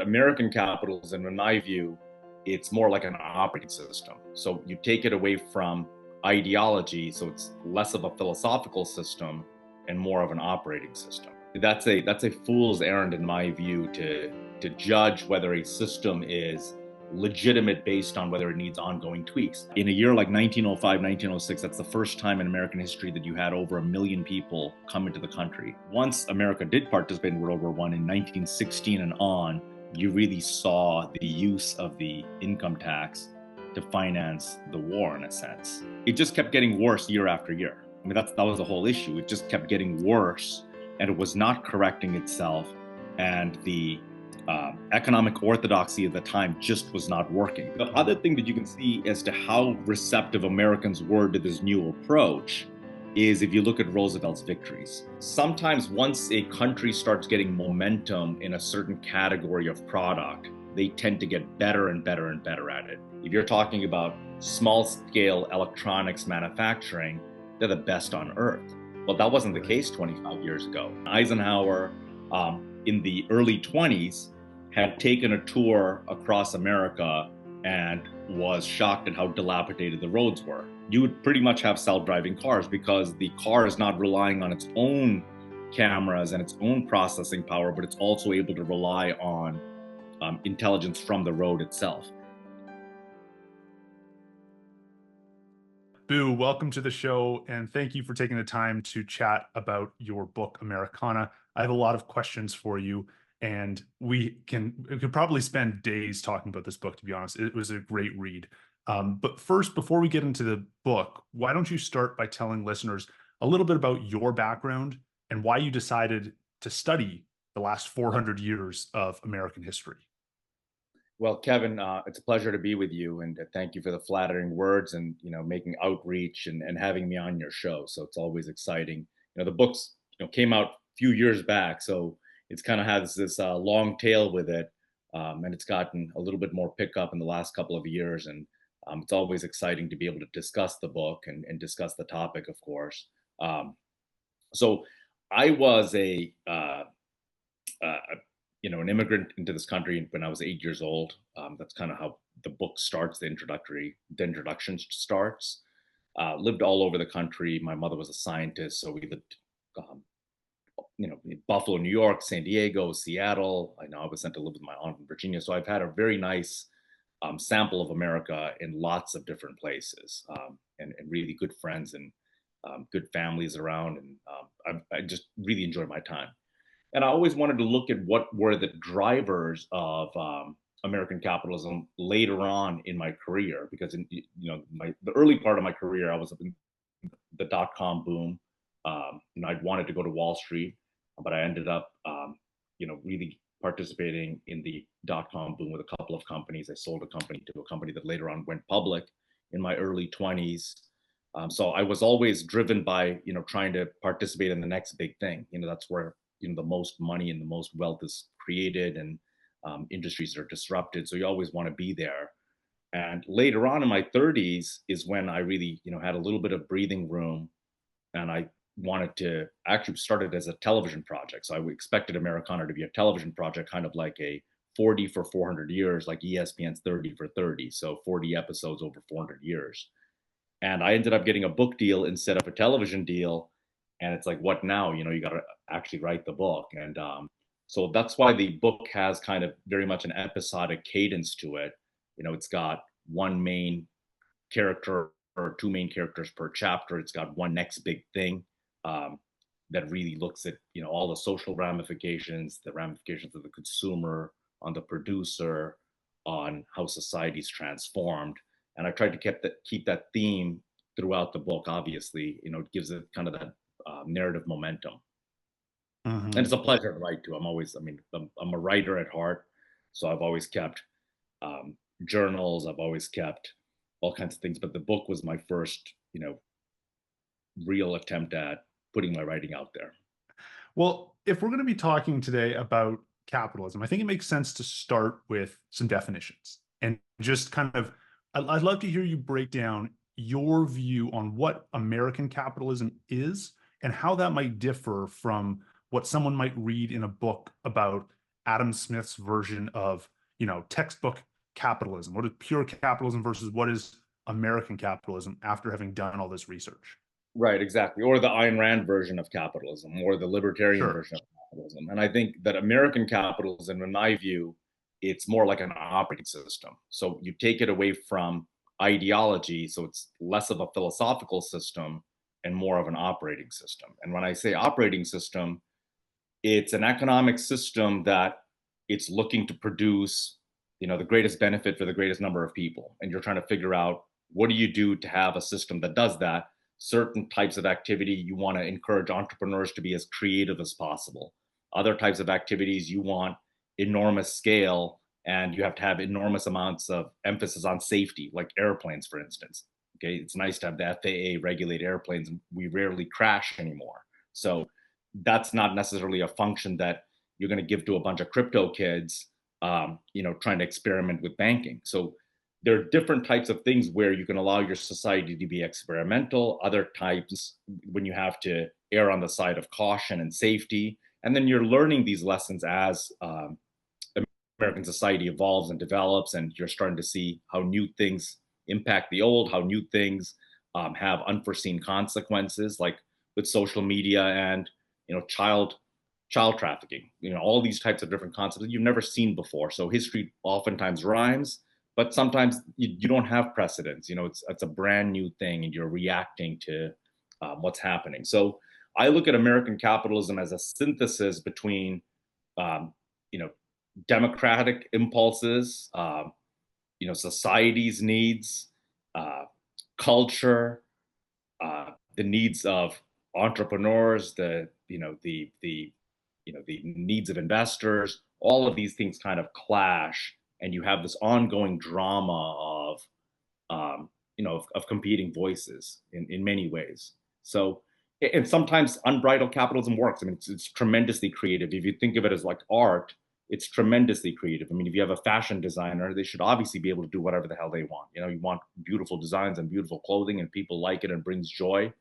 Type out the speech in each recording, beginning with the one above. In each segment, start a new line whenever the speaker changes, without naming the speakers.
American capitalism, in my view, it's more like an operating system. So you take it away from ideology, so it's less of a philosophical system and more of an operating system. That's a fool's errand, in my view, to judge whether a system is legitimate based on whether it needs ongoing tweaks. In a year like 1905, 1906, that's the first time in American history that you had over 1 million people come into the country. Once America did participate in World War I in 1916 and on, you really saw the use of the income tax to finance the war, in a sense. It just kept getting worse year after year. I mean, that was the whole issue. It just kept getting worse, and it was not correcting itself. And the economic orthodoxy of the time just was not working. The other thing that you can see as to how receptive Americans were to this new approach is if you look at Roosevelt's victories. Sometimes once a country starts getting momentum in a certain category of product, they tend to get better and better and better at it. If you're talking about small scale electronics manufacturing, they're the best on earth. Well, that wasn't the case 25 years ago. Eisenhower, in the early 20s, had taken a tour across America and was shocked at how dilapidated the roads were. You would pretty much have self-driving cars because the car is not relying on its own cameras and its own processing power, but it's also able to rely on intelligence from the road itself.
Boo, welcome to the show, and thank you for taking the time to chat about your book, Americana. I have a lot of questions for you, and we could probably spend days talking about this book, to be honest. It was a great read. But first, before we get into the book, why don't you start by telling listeners a little bit about your background and why you decided to study the last 400 years of American history?
Well, Kevin, it's a pleasure to be with you, and thank you for the flattering words and making outreach and having me on your show. So it's always exciting. The books came out a few years back, so it's kind of has this long tail with it, and it's gotten a little bit more pickup in the last couple of years. And it's always exciting to be able to discuss the book and discuss the topic, of course. So I was uh, an immigrant into this country when I was 8 years old. That's kind of how the book starts. The introduction starts. Lived all over the country. My mother was a scientist, so we lived, um, in Buffalo, New York, San Diego, Seattle. I know I was sent to live with my aunt in Virginia, so I've had a very nice sample of America in lots of different places, and really good friends and good families around, and I just really enjoy my time. And I always wanted to look at what were the drivers of American capitalism later on in my career, because the early part of my career, I was in the dot-com boom. I'd wanted to go to Wall Street, but I ended up, really participating in the dot-com boom with a couple of companies. I sold a company to a company that later on went public in my early 20s. So I was always driven by, trying to participate in the next big thing. That's where the most money and the most wealth is created, and industries are disrupted. So you always want to be there. And later on in my 30s is when I really, had a little bit of breathing room, and I wanted to actually start it as a television project. So I expected Americana to be a television project, kind of like a 40 for 400 years, like ESPN's 30 for 30. So 40 episodes over 400 years. And I ended up getting a book deal instead of a television deal. And it's like, what now? You got to actually write the book. And so that's why the book has kind of very much an episodic cadence to it. It's got one main character or two main characters per chapter. It's got one next big thing, that really looks at all the social ramifications, the ramifications of the consumer, on the producer, on how society's transformed. And I tried to keep that theme throughout the book. Obviously, it gives it kind of that narrative momentum. And it's
Mhm.
a pleasure to write to. I'm a writer at heart, so I've always kept journals. I've always kept all kinds of things, but the book was my first, real attempt at putting my writing out there.
Well, if we're going to be talking today about capitalism, I think it makes sense to start with some definitions and just kind of, I'd love to hear you break down your view on what American capitalism is and how that might differ from what someone might read in a book about Adam Smith's version of, textbook capitalism? What is pure capitalism versus what is American capitalism after having done all this research?
Right, exactly. Or the Ayn Rand version of capitalism, or the libertarian
Sure.
version of capitalism. And I think that American capitalism, in my view, it's more like an operating system. So you take it away from ideology, so it's less of a philosophical system and more of an operating system. And when I say operating system, it's an economic system that it's looking to produce, the greatest benefit for the greatest number of people. And you're trying to figure out, what do you do to have a system that does that? Certain types of activity, you want to encourage entrepreneurs to be as creative as possible. Other types of activities, you want enormous scale, and you have to have enormous amounts of emphasis on safety, like airplanes, for instance. Okay, it's nice to have the FAA regulate airplanes, and we rarely crash anymore. So that's not necessarily a function that you're going to give to a bunch of crypto kids, trying to experiment with banking. So there are different types of things where you can allow your society to be experimental, other types when you have to err on the side of caution and safety. And then you're learning these lessons as American society evolves and develops, and you're starting to see how new things impact the old, how new things have unforeseen consequences, like with social media and child trafficking. All these types of different concepts that you've never seen before. So history oftentimes rhymes, but sometimes you don't have precedents. It's a brand new thing, and you're reacting to what's happening. So I look at American capitalism as a synthesis between um, you know democratic impulses, society's needs, uh, culture, the needs of entrepreneurs, the needs of investors. All of these things kind of clash, and you have this ongoing drama of competing voices in many ways. So, and sometimes unbridled capitalism works. I mean, it's tremendously creative. If you think of it as like art, it's tremendously creative. I mean, if you have a fashion designer, they should obviously be able to do whatever the hell they want. You want beautiful designs and beautiful clothing, and people like it and brings joy.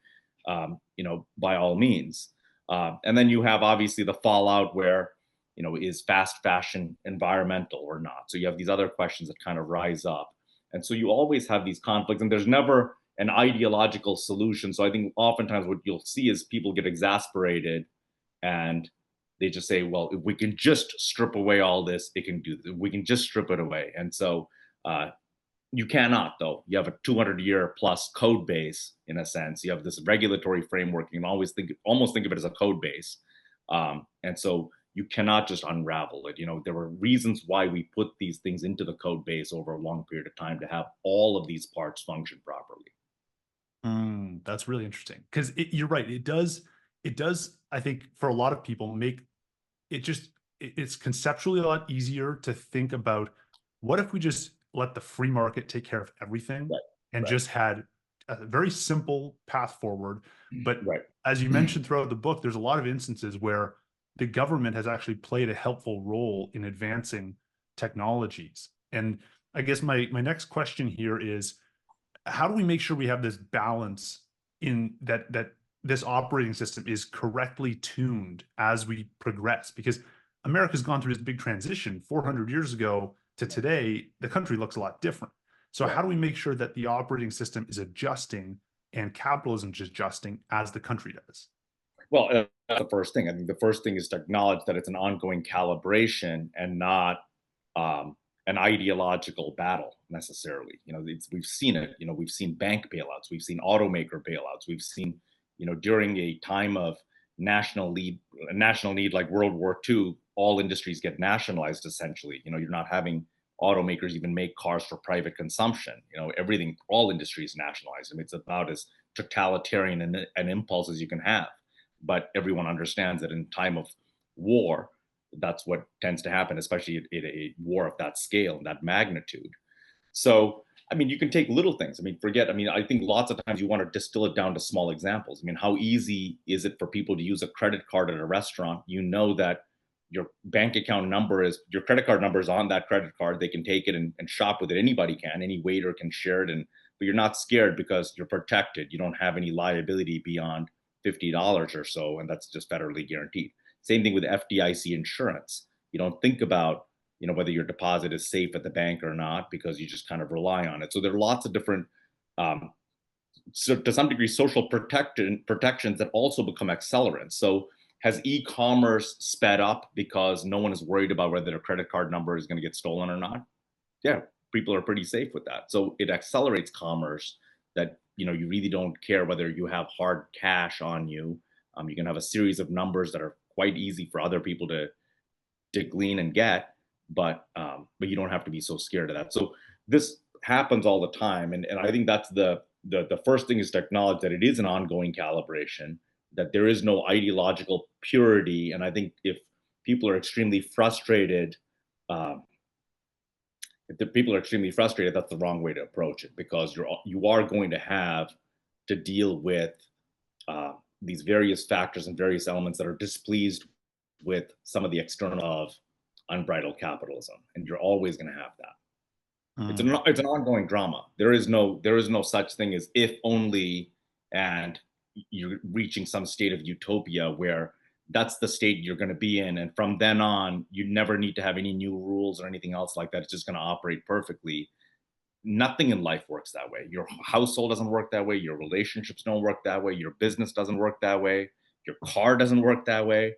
By all means. And then you have obviously the fallout where, is fast fashion environmental or not? So you have these other questions that kind of rise up. And so you always have these conflicts, and there's never an ideological solution. So I think oftentimes what you'll see is people get exasperated, and they just say, well, if we can just strip away all this, it can do this. We can just strip it away. And so uh, you cannot, though. You have a 200-year plus code base, in a sense. You have this regulatory framework. You can almost think of it as a code base. And so you cannot just unravel it. There were reasons why we put these things into the code base over a long period of time to have all of these parts function properly.
That's really interesting because you're right. It does, I think, for a lot of people, make it just, it's conceptually a lot easier to think about what if we just let the free market take care of everything
Right,
and
right,
just had a very simple path forward. But
right.
as you mentioned throughout the book, there's a lot of instances where the government has actually played a helpful role in advancing technologies. And I guess my next question here is, how do we make sure we have this balance in that this operating system is correctly tuned as we progress? Because America's gone through this big transition 400 years ago to today. The country looks a lot different. So
Right.
how do we make sure that the operating system is adjusting and capitalism is adjusting as the country does?
Well, that's the first thing. I think the first thing is to acknowledge that it's an ongoing calibration and not um, an ideological battle necessarily. We've seen it. We've seen bank bailouts, we've seen automaker bailouts, we've seen, during a time of national need like World War II, all industries get nationalized essentially. You're not having automakers even make cars for private consumption. Everything, all industries nationalized. I mean, it's about as totalitarian an impulse as you can have, but everyone understands that in time of war, that's what tends to happen, especially in a war of that scale and that magnitude. So, I mean, you can take little things. I mean, I think lots of times you want to distill it down to small examples. I mean, how easy is it for people to use a credit card at a restaurant? That your credit card number is on that credit card. They can take it and shop with it. Anybody can, any waiter can share it. But you're not scared because you're protected. You don't have any liability beyond $50 or so. And that's just federally guaranteed. Same thing with FDIC insurance. You don't think about, whether your deposit is safe at the bank or not, because you just kind of rely on it. So there are lots of different, um, so to some degree, social protections that also become accelerants. So has e-commerce sped up because no one is worried about whether their credit card number is going to get stolen or not? Yeah, people are pretty safe with that. So it accelerates commerce, that you really don't care whether you have hard cash on you. You can have a series of numbers that are quite easy for other people to glean and get, but you don't have to be so scared of that. So this happens all the time, and I think that's the first thing, is to acknowledge that it is an ongoing calibration, that there is no ideological purity. And I think if people are extremely frustrated, um, if the people are extremely frustrated, that's the wrong way to approach it, because you are going to have to deal with uh, these various factors and various elements that are displeased with some of the external of unbridled capitalism, and you're always going to have that.
Mm.
It's an ongoing drama. There is no such thing as if only, and you're reaching some state of utopia where that's the state you're going to be in, and from then on you never need to have any new rules or anything else like that. It's just going to operate perfectly. Nothing in life works that way. Your household doesn't work that way. Your relationships don't work that way. Your business doesn't work that way. Your car doesn't work that way.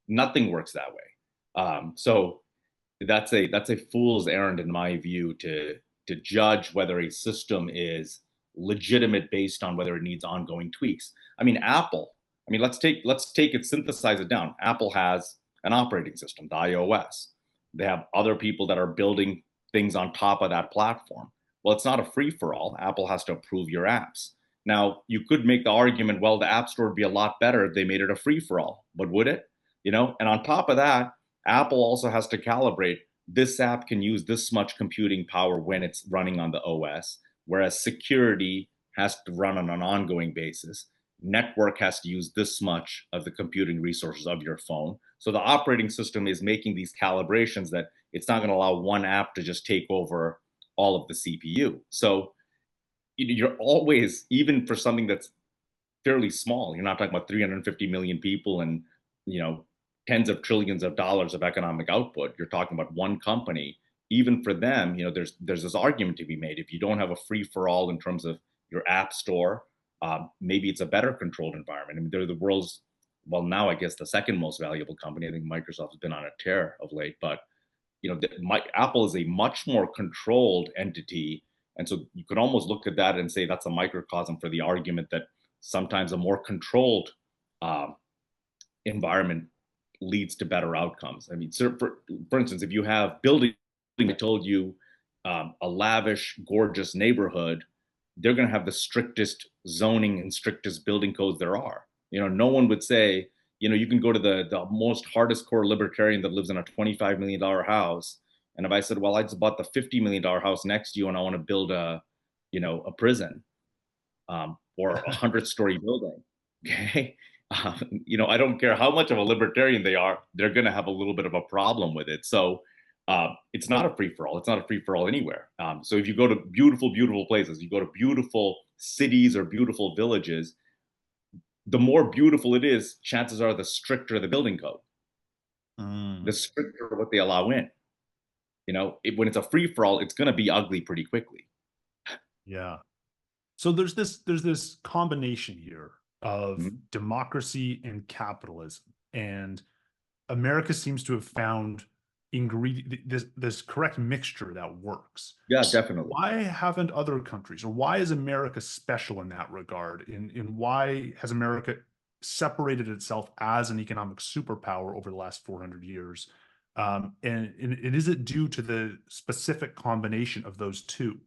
Nothing works that way. So that's a fool's errand, in my view, to judge whether a system is legitimate based on whether it needs ongoing tweaks. I mean, Apple. I mean, let's take it, synthesize it down. Apple has an operating system, the iOS. They have other people that are building things on top of that platform. Well, it's not a free for all. Apple has to approve your apps. Now, you could make the argument, well, the App Store would be a lot better if they made it a free for all, but would it? And on top of that, Apple also has to calibrate, this app can use this much computing power when it's running on the OS, whereas security has to run on an ongoing basis. Network has to use this much of the computing resources of your phone. So the operating system is making these calibrations that it's not going to allow one app to just take over all of the CPU. So you're always, even for something that's fairly small. You're not talking about 350 million people and you know tens of trillions of dollars of economic output. You're talking about one company. Even for them, there's this argument to be made. If you don't have a free for all in terms of your app store, maybe it's a better controlled environment. I mean, they're the world's, well, now I guess the second most valuable company. I think Microsoft has been on a tear of late, but Apple is a much more controlled entity, and so you could almost look at that and say that's a microcosm for the argument that sometimes a more controlled um, environment leads to better outcomes. I mean, so for instance, if you have building, I told you, a lavish, gorgeous neighborhood, they're going to have the strictest zoning and strictest building codes there are. No one would say, you can go to the most hardest core libertarian that lives in a $25 million house. And if I said, well, I just bought the $50 million house next to you and I want to build a prison, or a 100-story building. Okay. I don't care how much of a libertarian they are, they're going to have a little bit of a problem with it. So it's not a free for all. It's not a free for all anywhere. So if you go to beautiful, beautiful places, you go to beautiful cities or beautiful villages, the more beautiful it is, chances are the stricter the building code, the
Mm.
stricter what they allow in. When it's a free for all, it's going to be ugly pretty quickly.
Yeah. So there's this combination here of
Mhm.
democracy and capitalism, and America seems to have found this correct mixture that works.
Yeah, definitely.
Why haven't other countries, or why is America special in that regard? In why has America separated itself as an economic superpower over the last 400 years? And is it due to the specific combination of those two?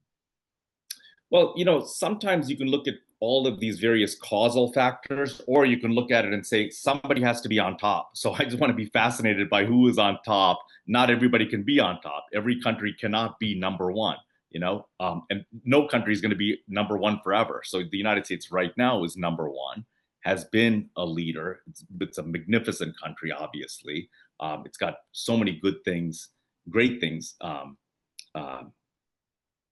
Well, sometimes you can look at all of these various causal factors, or you can look at it and say somebody has to be on top. So I just want to be fascinated by who is on top. Not everybody can be on top. Every country cannot be number one, and no country is going to be number one forever. So the United States right now is number one, has been a leader. It's a magnificent country, obviously. It's got so many good things, great things. Uh,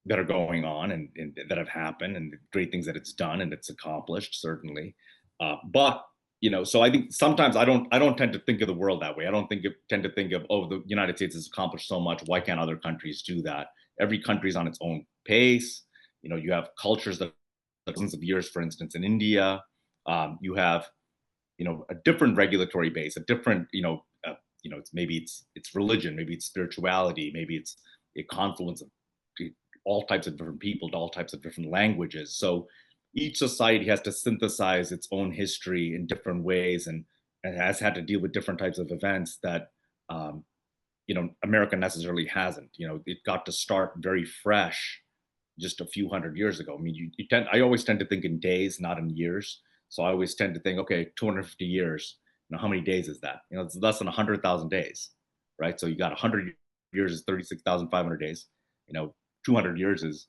that are going on, and that have happened, and the great things that it's done and it's accomplished, certainly. But So I think sometimes I don't tend to think of the world that way. I don't tend to think of, oh, the United States has accomplished so much. Why can't other countries do that? Every country's on its own pace. You have cultures that thousands of years, for instance, in India. You have a different regulatory base, a different it's religion, maybe it's spirituality, maybe it's a confluence of all types of different people, all types of different languages. So each society has to synthesize its own history in different ways, and has had to deal with different types of events that um, America necessarily hasn't. It got to start very fresh just a few hundred years ago. I mean, I always tend to think in days, not in years. So I always tend to think, okay, 250 years. How many days is that? It's less than 100,000 days, right? So you got 100 years is 36,500 days. 200 years is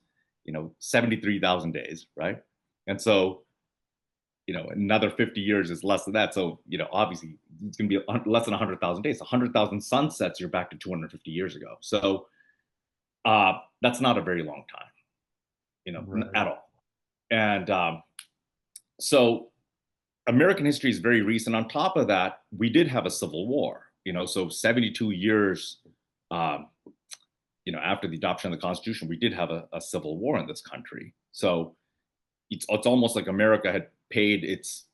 73,000 days, right? And so another 50 years is less than that. So obviously it's going to be less than 100,000 days. 100,000 sunsets, you're back to 250 years ago. So that's not a very long time,
Right.
at all. And so American history is very recent. On top of that, we did have a civil war, so 72 years, um, after the adoption of the Constitution, we did have a civil war in this country. So it's almost like America had paid its,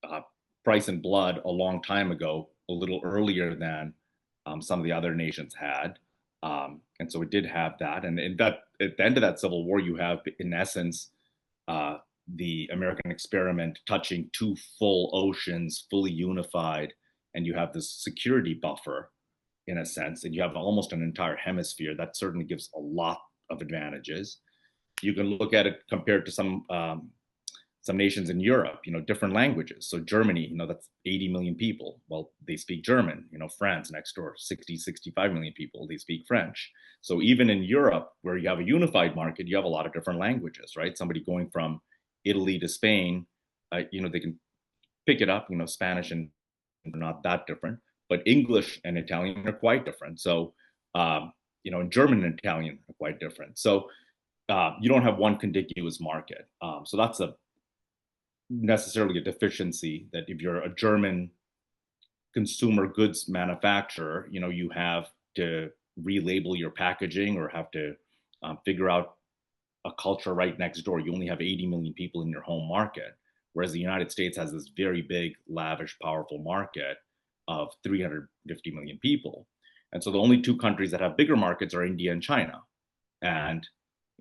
uh, price in blood a long time ago, a little earlier than some of the other nations had. And so it did have that. And that at the end of that civil war, you have, in essence, uh, the American experiment touching two full oceans, fully unified, and you have this security buffer in a sense, and you have almost an entire hemisphere. That certainly gives a lot of advantages. You can look at it compared to some nations in Europe, different languages. So Germany, that's 80 million people. Well, they speak German. France next door, 60, 65 million people, they speak French. So even in Europe, where you have a unified market, you have a lot of different languages, right? Somebody going from Italy to Spain, they can pick it up. Spanish and not that different, but English and Italian are quite different. So, and German and Italian are quite different. So you don't have one contiguous market. So that's a necessarily a deficiency, that if you're a German consumer goods manufacturer, you have to relabel your packaging or have to figure out a culture right next door. You only have 80 million people in your home market, whereas the United States has this very big, lavish, powerful market of 350 million people. And so the only two countries that have bigger markets are India and China. And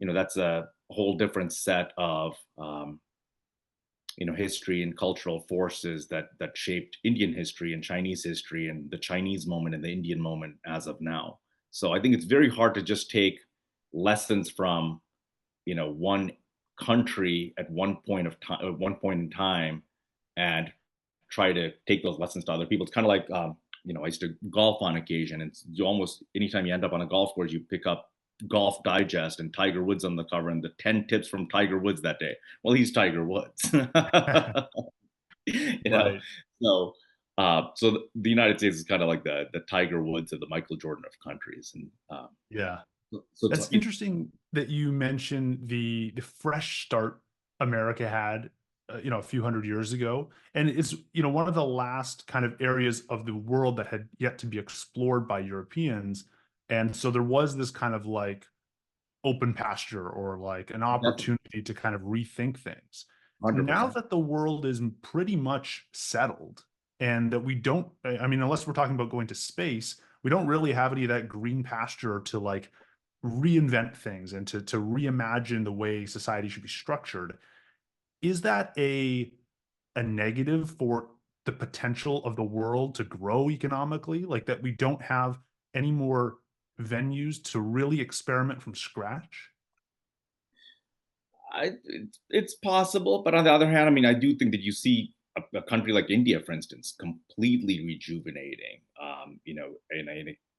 that's a whole different set of history and cultural forces that shaped Indian history and Chinese history, and the Chinese moment and the Indian moment as of now. So I think it's very hard to just take lessons from one country at one point of time, at one point in time, and try to take those lessons to other people. It's kind of like I used to golf on occasion, and you almost anytime you end up on a golf course, you pick up Golf Digest and Tiger Woods on the cover, and the 10 tips from Tiger Woods that day. Well, he's Tiger Woods. you know
Right.
so the United States is kind of like the Tiger Woods or the Michael Jordan of countries. And
Yeah.
so
That's interesting that you mentioned the fresh start America had, a few hundred years ago, and it's one of the last kind of areas of the world that had yet to be explored by Europeans, and so there was this kind of like open pasture or like an
definitely
opportunity to kind of rethink things. Now
100%.
that the world is pretty much settled and that we don't, I mean, unless we're talking about going to space, we don't really have any of that green pasture to like reinvent things and to reimagine the way society should be structured. Is that a negative for the potential of the world to grow economically? Like that we don't have any more venues to really experiment from scratch?
It's possible, but on the other hand, I mean, I do think that you see a country like India, for instance, completely rejuvenating. And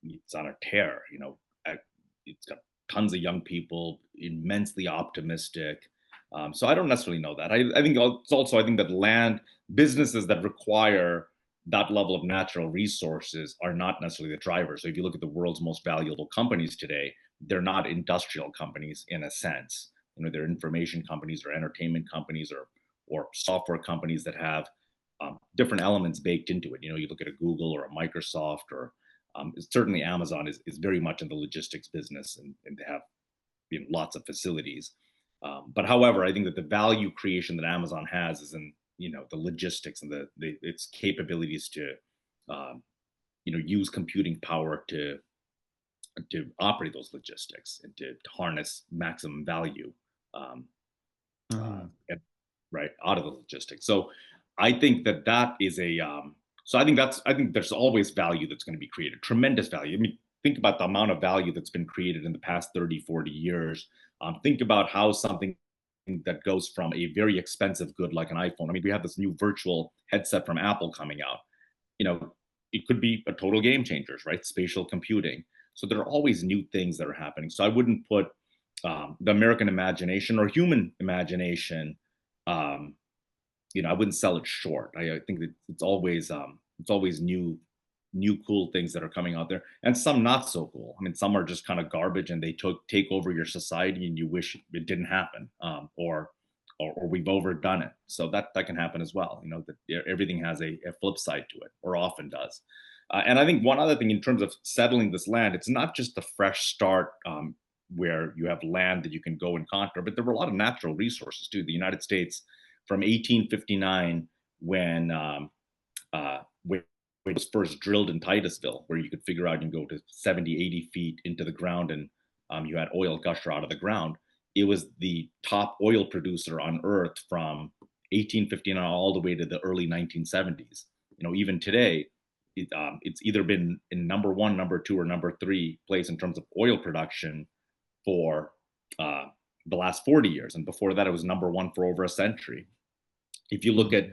it's on a tear. It's got tons of young people, immensely optimistic. So I don't necessarily know that. I think it's also, I think that land businesses that require that level of natural resources are not necessarily the driver. So if you look at the world's most valuable companies today, they're not industrial companies in a sense. They're information companies or entertainment companies or software companies that have different elements baked into it. You look at a Google or a Microsoft, or certainly Amazon is very much in the logistics business, and they have lots of facilities. But however, I think that the value creation that Amazon has is in the logistics and its capabilities to use computing power to operate those logistics and to harness maximum value, um, uh,
Mhm.
right, out of the logistics. So I think that is a so I think there's always value that's going to be created, tremendous value. I mean, think about the amount of value that's been created in the past 30, 40 years. Think about how something that goes from a very expensive good like an iPhone. I mean, we have this new virtual headset from Apple coming out. you know, it could be a total game changers, right? Spatial computing. So there are always new things that are happening. So I wouldn't put the American imagination or human imagination. Um, I wouldn't sell it short. I think that it's always new cool things that are coming out there, and some not so cool. I mean, some are just kind of garbage, and they take over your society, and you wish it didn't happen, or we've overdone it. So that can happen as well. That everything has a flip side to it, or often does. And I think one other thing in terms of settling this land, it's not just a fresh start. Where you have land that you can go and conquer, but there were a lot of natural resources too. The United States from 1859, when it was first drilled in Titusville, where you could figure out you can go to 70, 80 feet into the ground, and you had oil gusher out of the ground. It was the top oil producer on earth from 1859 all the way to the early 1970s. Even today, it's either been in number one, number two, or number three place in terms of oil production for uh, the last 40 years. And before that, it was number one for over a century. If you look at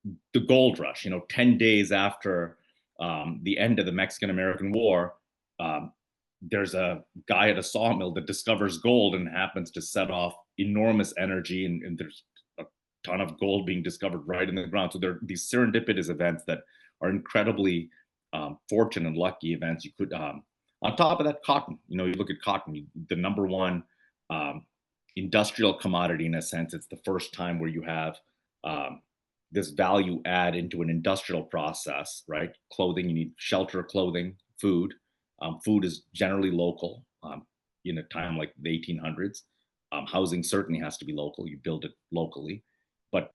Mhm.
the gold rush, 10 days after the end of the Mexican American War, um, there's a guy at a sawmill that discovers gold and happens to set off enormous energy, and there's a ton of gold being discovered right in the ground. So there are these serendipitous events that are incredibly fortunate and lucky events. You could, on top of that, cotton. You look at cotton, the number one um, industrial commodity in a sense. It's the first time where you have um, this value add into an industrial process, right? Clothing, you need shelter, clothing, food. Food is generally local in a time like the 1800s. Housing certainly has to be local. You build it locally. But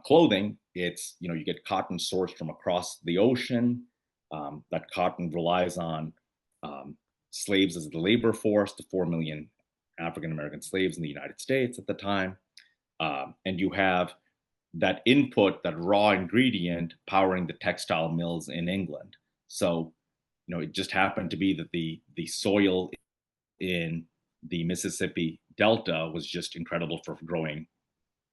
clothing, you get cotton sourced from across the ocean. That cotton relies on um, slaves as the labor force, the 4 million African American slaves in the United States at the time. And you have that input, that raw ingredient, powering the textile mills in England. So, it just happened to be that the soil in the Mississippi Delta was just incredible for growing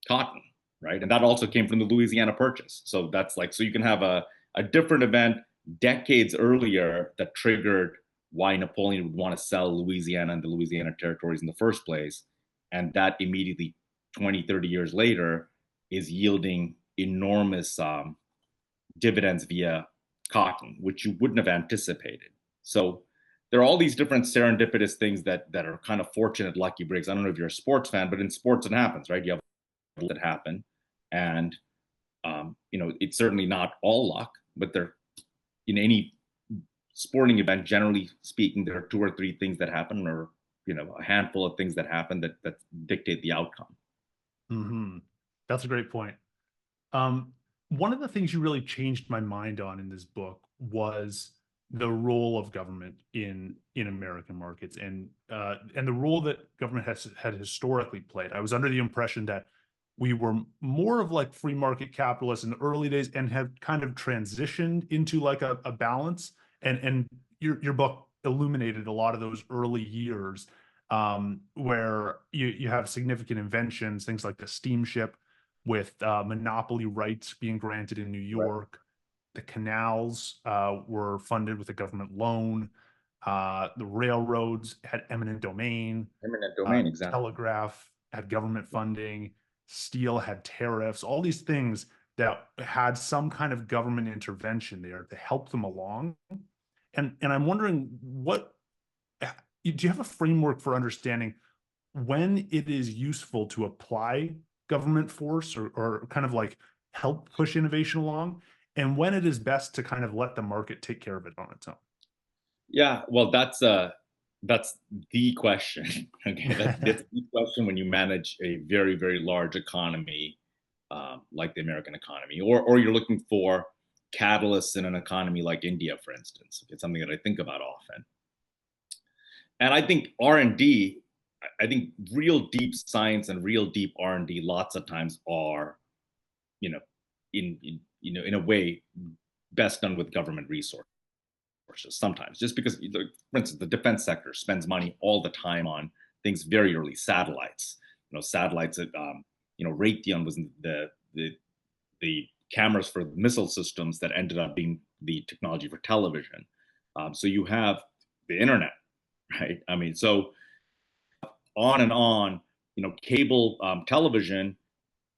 cotton, right? And that also came from the Louisiana Purchase. So that's like, so you can have a different event decades earlier that triggered why Napoleon would want to sell Louisiana and the Louisiana territories in the first place. And that immediately 20, 30 years later is yielding enormous dividends via cotton, which you wouldn't have anticipated. So there are all these different serendipitous things that are kind of fortunate lucky breaks. I don't know if you're a sports fan, but in sports it happens, right? You have that happen, and it's certainly not all luck, but there in any sporting event, generally speaking, there are two or three things that happen, or a handful of things that happen that dictate the outcome.
Mhm. That's a great point. Um, One of the things you really changed my mind on in this book was the role of government in American markets, and the role that government has had historically played. I was under the impression that we were more of like free market capitalists in the early days and have kind of transitioned into like a balance. And your book illuminated a lot of those early years, where you have significant inventions, things like the steamship, with monopoly rights being granted in New
Right.
York. The canals were funded with a government loan. The railroads had eminent domain.
Eminent domain, exactly.
Telegraph had government funding. Steel had tariffs. All these things that had some kind of government intervention there to help them along. And I'm wondering, do you have a framework for understanding when it is useful to apply government force, or kind of like help push innovation along, and when it is best to kind of let the market take care of it on its own?
Yeah, well, that's the question. Okay, that's the question when you manage a very, very large economy, like the American economy, or you're looking for catalysts in an economy like India, for instance. It's something that I think about often. And I think R&D, I think real deep science and real deep R&D lots of times are, you know, in a way best done with government resources sometimes, just because, for instance, the defense sector spends money all the time on things very early, satellites. Satellites that, Raytheon was the cameras for missile systems that ended up being the technology for television. So you have the internet, right? I mean, so on and on. Cable television,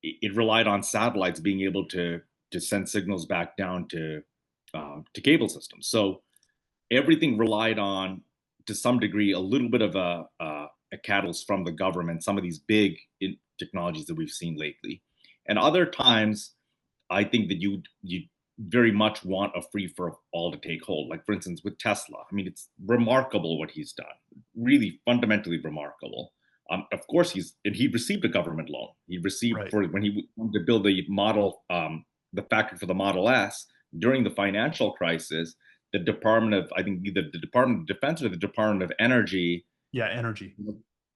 it relied on satellites being able to send signals back down to cable systems. So everything relied on, to some degree, a little bit of a catalyst from the government. Some of these big technologies that we've seen lately, and other times, I think that you very much want a free for all to take hold. Like, for instance, with Tesla. I mean, it's remarkable what he's done. Really fundamentally remarkable. Of course, he received a government loan. He received,
Right.
for when he wanted to build the factory for the Model S during the financial crisis. The Department of, I think, either the Department of Defense or the Department of Energy,
Yeah, energy.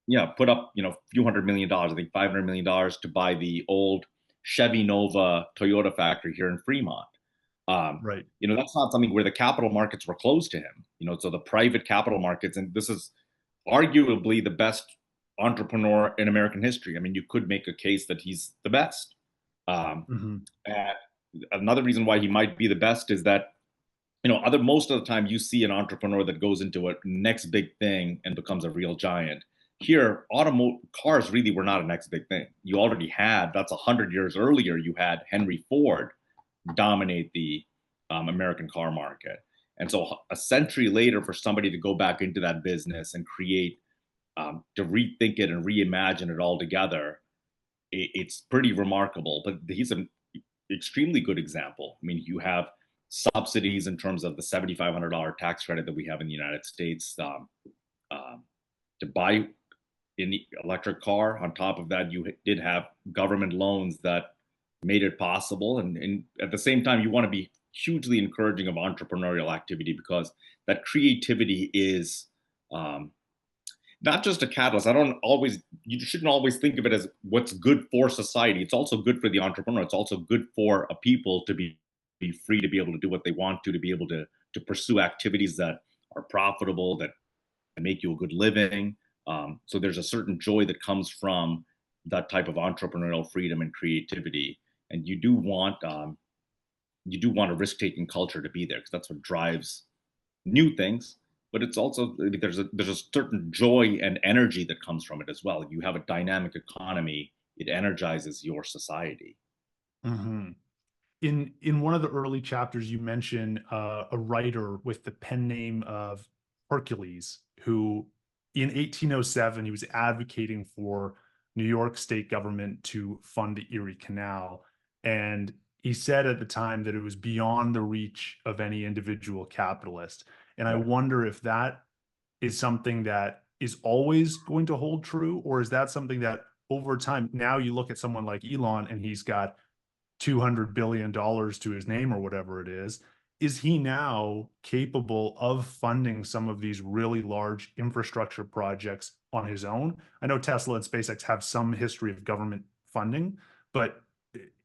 yeah, put up a few $100 million, I think $500 million, to buy the old Chevy Nova Toyota factory here in Fremont.
Right.
That's not something where the capital markets were closed to him. So the private capital markets, and this is arguably the best entrepreneur in American history. I mean, you could make a case that he's the best. Um,
Mhm.
and another reason why he might be the best is that most of the time you see an entrepreneur that goes into a next big thing and becomes a real giant. Here, cars really were not a next big thing. You already had, that's 100 years earlier, you had Henry Ford dominate the American car market. And so a century later, for somebody to go back into that business and create, to rethink it and reimagine it all together, it's pretty remarkable. But he's an extremely good example. I mean, you have subsidies in terms of the $7,500 tax credit that we have in the United States, um, to buy an electric car. On top of that, you did have government loans that made it possible. And at the same time, you want to be hugely encouraging of entrepreneurial activity, because that creativity is, not just a catalyst. You shouldn't always think of it as what's good for society. It's also good for the entrepreneur. It's also good for a people to be free to be able to do what they want to be able to pursue activities that are profitable, that make you a good living. So there's a certain joy that comes from that type of entrepreneurial freedom and creativity. And you do want a risk-taking culture to be there, because that's what drives new things. But it's also, there's a certain joy and energy that comes from it as well. You have a dynamic economy; it energizes your society.
Mhm. In one of the early chapters, you mention a writer with the pen name of Hercules, who in 1807 he was advocating for New York state government to fund the Erie Canal, and he said at the time that it was beyond the reach of any individual capitalist. And I
Yeah.
wonder if that is something that is always going to hold true, or is that something that over time, now you look at someone like Elon and he's got $200 billion to his name or whatever it is he now capable of funding some of these really large infrastructure projects on his own? I know Tesla and SpaceX have some history of government funding, but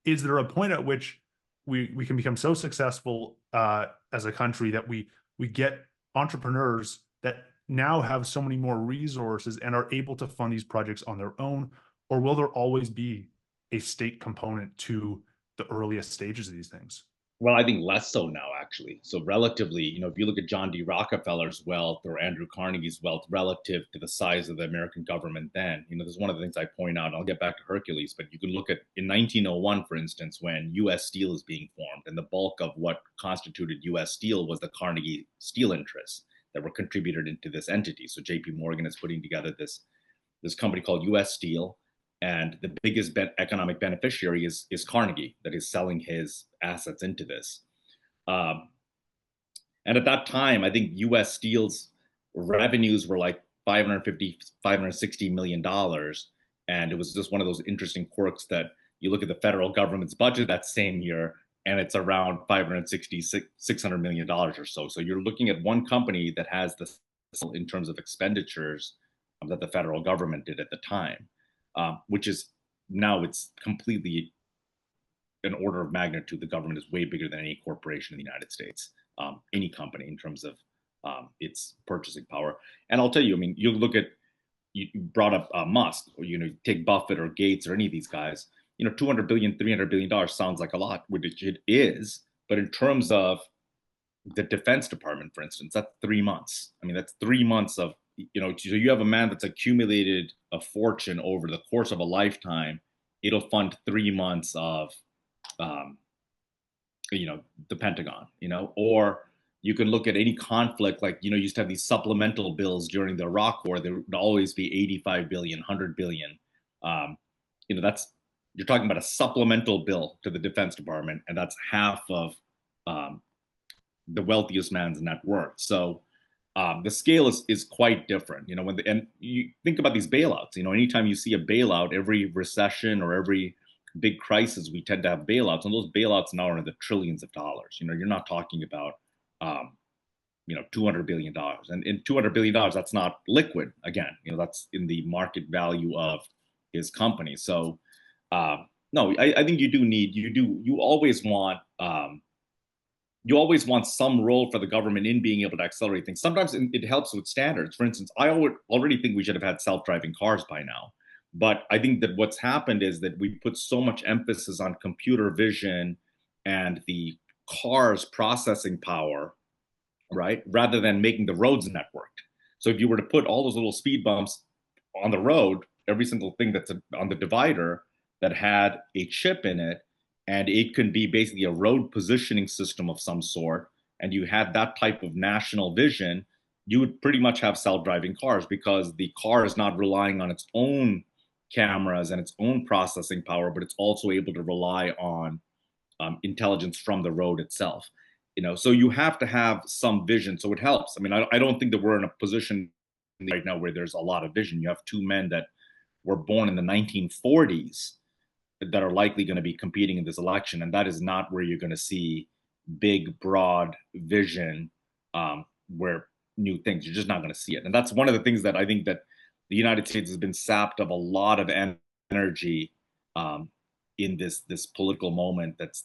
is there a point at which we can become so successful as a country that we get entrepreneurs that now have so many more resources and are able to fund these projects on their own? Or will there always be a state component to the earliest stages of these things?
Well, I think less so now, actually. So relatively, if you look at John D. Rockefeller's wealth or Andrew Carnegie's wealth relative to the size of the American government then, this is one of the things I point out. And I'll get back to Hercules, but you can look at in 1901, for instance, when U.S. Steel is being formed, and the bulk of what constituted U.S. Steel was the Carnegie Steel interests that were contributed into this entity. So J.P. Morgan is putting together this company called U.S. Steel. and the biggest economic beneficiary is Carnegie, that is selling his assets into this. Um, and at that time, I think U.S. Steel's revenues were like 550, $560 million, and it was just one of those interesting quirks that you look at the federal government's budget that same year, and it's around 560, $600 million or so. So you're looking at one company that has this in terms of expenditures that the federal government did at the time, which is now it's completely an order of magnitude. The government is way bigger than any corporation in the United States, any company in terms of its purchasing power. And I'll tell you, I mean, you look at you brought up Musk, or take Buffett or Gates or any of these guys. 200 billion, $300 billion sounds like a lot, which it is. But in terms of the Defense Department, for instance, that's 3 months. I mean, that's 3 months of so you have a man that's accumulated a fortune over the course of a lifetime. It'll fund 3 months of um, the Pentagon, or you can look at any conflict, like, you used to have these supplemental bills during the Iraq War. There would always be 85 billion, 100 billion. Um, that's, you're talking about a supplemental bill to the Defense Department, and that's half of um, the wealthiest man's net worth. So the scale is quite different, and you think about these bailouts, anytime you see a bailout, every recession or every big crisis, we tend to have bailouts, and those bailouts now are in the trillions of dollars. You're not talking about, $200 billion, and in $200 billion, that's not liquid. Again, that's in the market value of his company. So, no, I think you always want some role for the government in being able to accelerate things. Sometimes it helps with standards. For instance, I already think we should have had self-driving cars by now. But I think that what's happened is that we put so much emphasis on computer vision and the car's processing power, right, rather than making the roads networked. So if you were to put all those little speed bumps on the road, every single thing that's on the divider that had a chip in it, and it can be basically a road positioning system of some sort, and you had that type of national vision, you would pretty much have self-driving cars, because the car is not relying on its own cameras and its own processing power, but it's also able to rely on intelligence from the road itself. So you have to have some vision. So it helps. I mean, I don't think that we're in a position right now where there's a lot of vision. You have two men that were born in the 1940s that are likely going to be competing in this election, and that is not where you're going to see big, broad vision, where new things. You're just not going to see it, and that's one of the things that I think that the United States has been sapped of a lot of energy in this political moment that's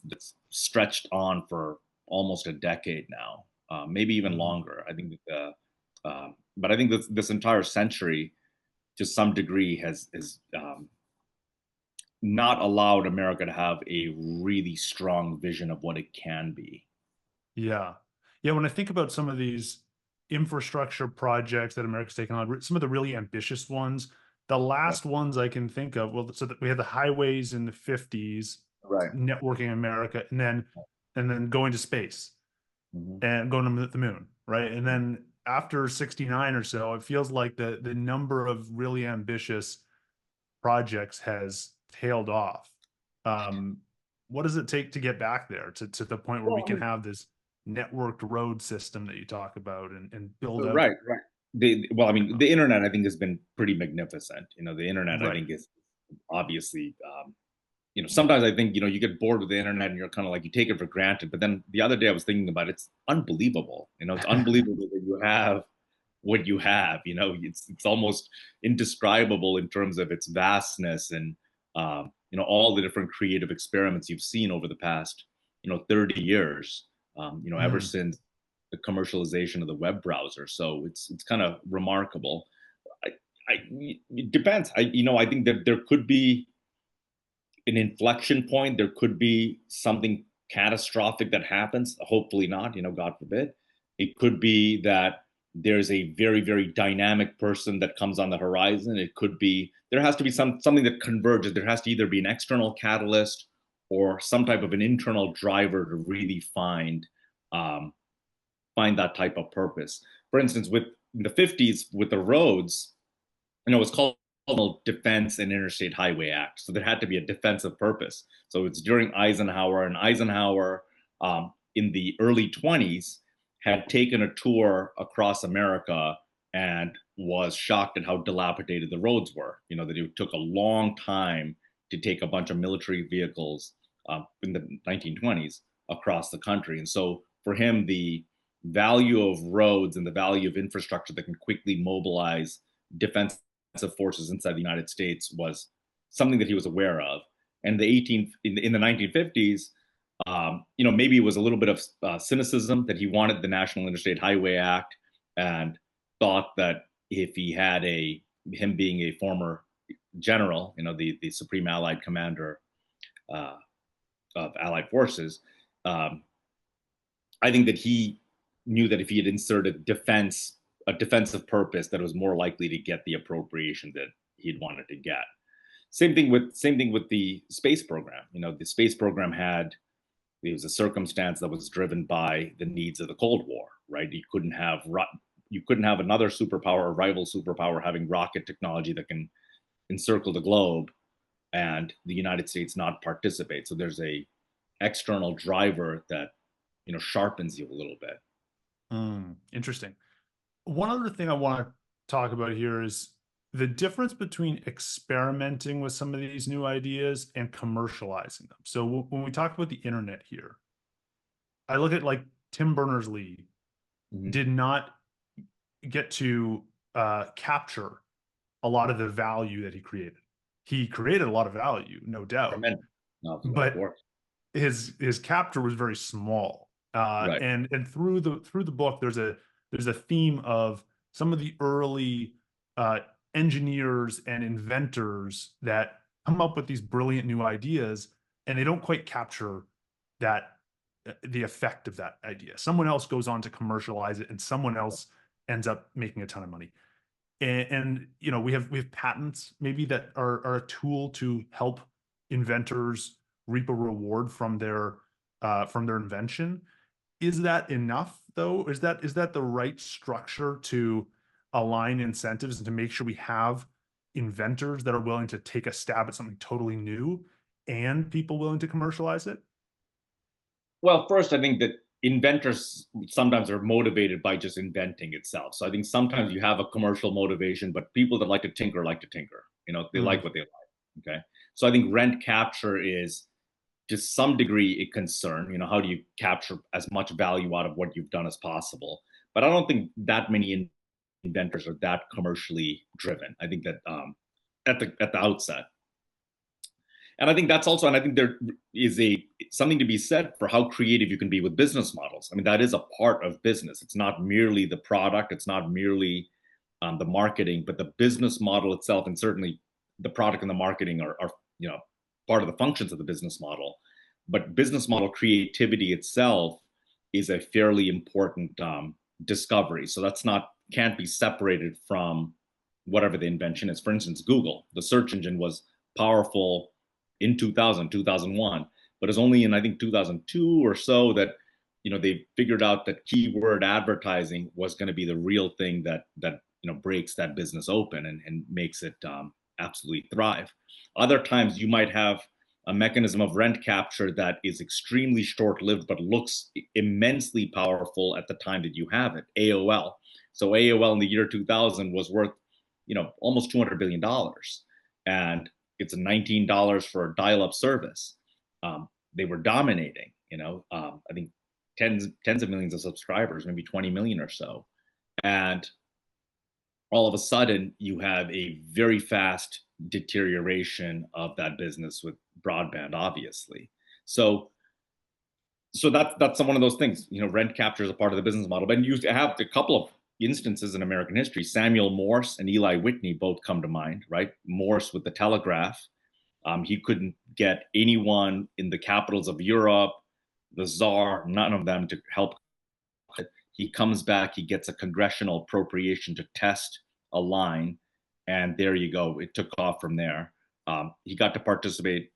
stretched on for almost a decade now, maybe even longer. I think that, but I think this entire century, to some degree, has not allowed America to have a really strong vision of what it can be.
Yeah. Yeah, when I think about some of these infrastructure projects that America's taken on, some of the really ambitious ones, the
Yeah.
last ones I can think of, well, so that we had the highways in the 50s,
Right.
networking America, and then going to space
Mhm.
and going to the moon, right? And then after 69 or so, it feels like the number of really ambitious projects has tailed off. Um, what does it take to get back there to the point where we
Well, I
can
mean,
have this networked road system that you talk about and build out?
right, right. Well, I mean, the internet, I think, has been pretty magnificent. The internet, I
Right.
think, is obviously, sometimes I think, you get bored with the internet and you're kind of like, you take it for granted. But then the other day I was thinking about it, it's unbelievable. It's unbelievable that you have what you have. It's almost indescribable in terms of its vastness, and all the different creative experiments you've seen over the past 30 years, ever
Mm,
since the commercialization of the web browser. So it's kind of remarkable. I, I it depends. I think that there could be an inflection point. There could be something catastrophic that happens. Hopefully not, God forbid. It could be that there's a very, very dynamic person that comes on the horizon. It could be there has to be something that converges. There has to either be an external catalyst or some type of an internal driver to really um, find that type of purpose. For instance, with the 50s with the roads, it's called Defense and Interstate Highway Act. So there had to be a defensive purpose. So it's during Eisenhower, and Eisenhower in the early 20s had taken a tour across America and was shocked at how dilapidated the roads were. You know, that it took a long time to take a bunch of military vehicles in the 1920s across the country. And so for him, the value of roads and the value of infrastructure that can quickly mobilize defensive forces inside the United States was something that he was aware of. And in the 1950s, you know, maybe it was a little bit of cynicism that he wanted the National Interstate Highway Act and thought that if he had him being a former general, you know, the Supreme Allied Commander uh, of Allied forces, I think that he knew that if he had inserted a defensive purpose, that was more likely to get the appropriation that he'd wanted to get. Same thing with the space program. You know, the space program it was a circumstance that was driven by the needs of the Cold War, right? You couldn't have another superpower, a rival superpower, having rocket technology that can encircle the globe, and the United States not participate. So there's a external driver that, you know, sharpens you a little bit.
Interesting. One other thing I want to talk about here is the difference between experimenting with some of these new ideas and commercializing them. So when we talk about the internet here, I look at like Tim Berners-Lee did not get to capture a lot of the value that he created. He created a lot of value, no doubt, but his capture was very small.
Right.
And through the book, there's a theme of some of the early engineers and inventors that come up with these brilliant new ideas, and they don't quite capture that the effect of that idea. Someone else goes on to commercialize it, and someone else ends up making a ton of money. And you know, we have patents maybe that are a tool to help inventors reap a reward from their invention. Is that enough though? Is that the right structure to align incentives and to make sure we have inventors that are willing to take a stab at something totally new and people willing to commercialize it?
Well, first, I think that inventors sometimes are motivated by just inventing itself. So I think sometimes you have a commercial motivation, but people that like to tinker like to tinker. You know, they like what they like. Okay. So I think rent capture is to some degree a concern. You know, how do you capture as much value out of what you've done as possible? But I don't think that many inventors are that commercially driven. I think that at the outset, and I think that's also, and I think there is something to be said for how creative you can be with business models. I mean, that is a part of business. It's not merely the product, it's not merely the marketing, but the business model itself, and certainly the product and the marketing are you know, part of the functions of the business model. But business model creativity itself is a fairly important discovery. So that's not can't be separated from whatever the invention is. For instance, Google, the search engine was powerful in 2000, 2001, but it's only in, I think, 2002 or so that, you know, they figured out that keyword advertising was going to be the real thing that you know, breaks that business open and makes it absolutely thrive. Other times you might have a mechanism of rent capture that is extremely short-lived but looks immensely powerful at the time that you have it. AOL. So AOL in the year 2000 was worth, you know, almost $200 billion, and it's $19 for a dial-up service. They were dominating. You know, I think tens of millions of subscribers, maybe 20 million or so, and all of a sudden you have a very fast deterioration of that business with broadband, obviously. So that's one of those things. You know, rent capture is a part of the business model. But you have a couple of instances in American history. Samuel Morse and Eli Whitney both come to mind, right? Morse with the telegraph. He couldn't get anyone in the capitals of Europe, the Tsar, none of them to help. He comes back, he gets a congressional appropriation to test a line, and there you go. It took off from there. He got to participate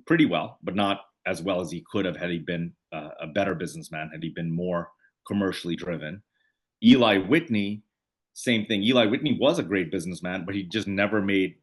pretty well, but not as well as he could have had he been a better businessman, had he been more commercially driven. Eli Whitney, same thing. Eli Whitney was a great businessman, but he just never made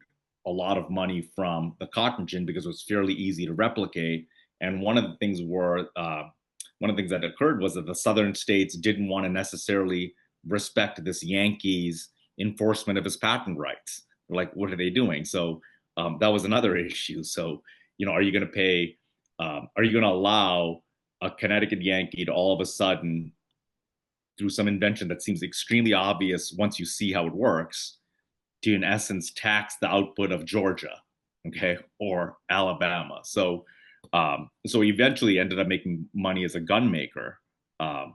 a lot of money from the cotton gin because it was fairly easy to replicate. And one of the things that occurred was that the southern states didn't want to necessarily respect this Yankees enforcement of his patent rights. Like, what are they doing? So that was another issue. So, are you going to pay? Are you going to allow a Connecticut Yankee to all of a sudden, through some invention that seems extremely obvious once you see how it works, to in essence tax the output of Georgia, okay, or Alabama? So eventually ended up making money as a gun maker, um,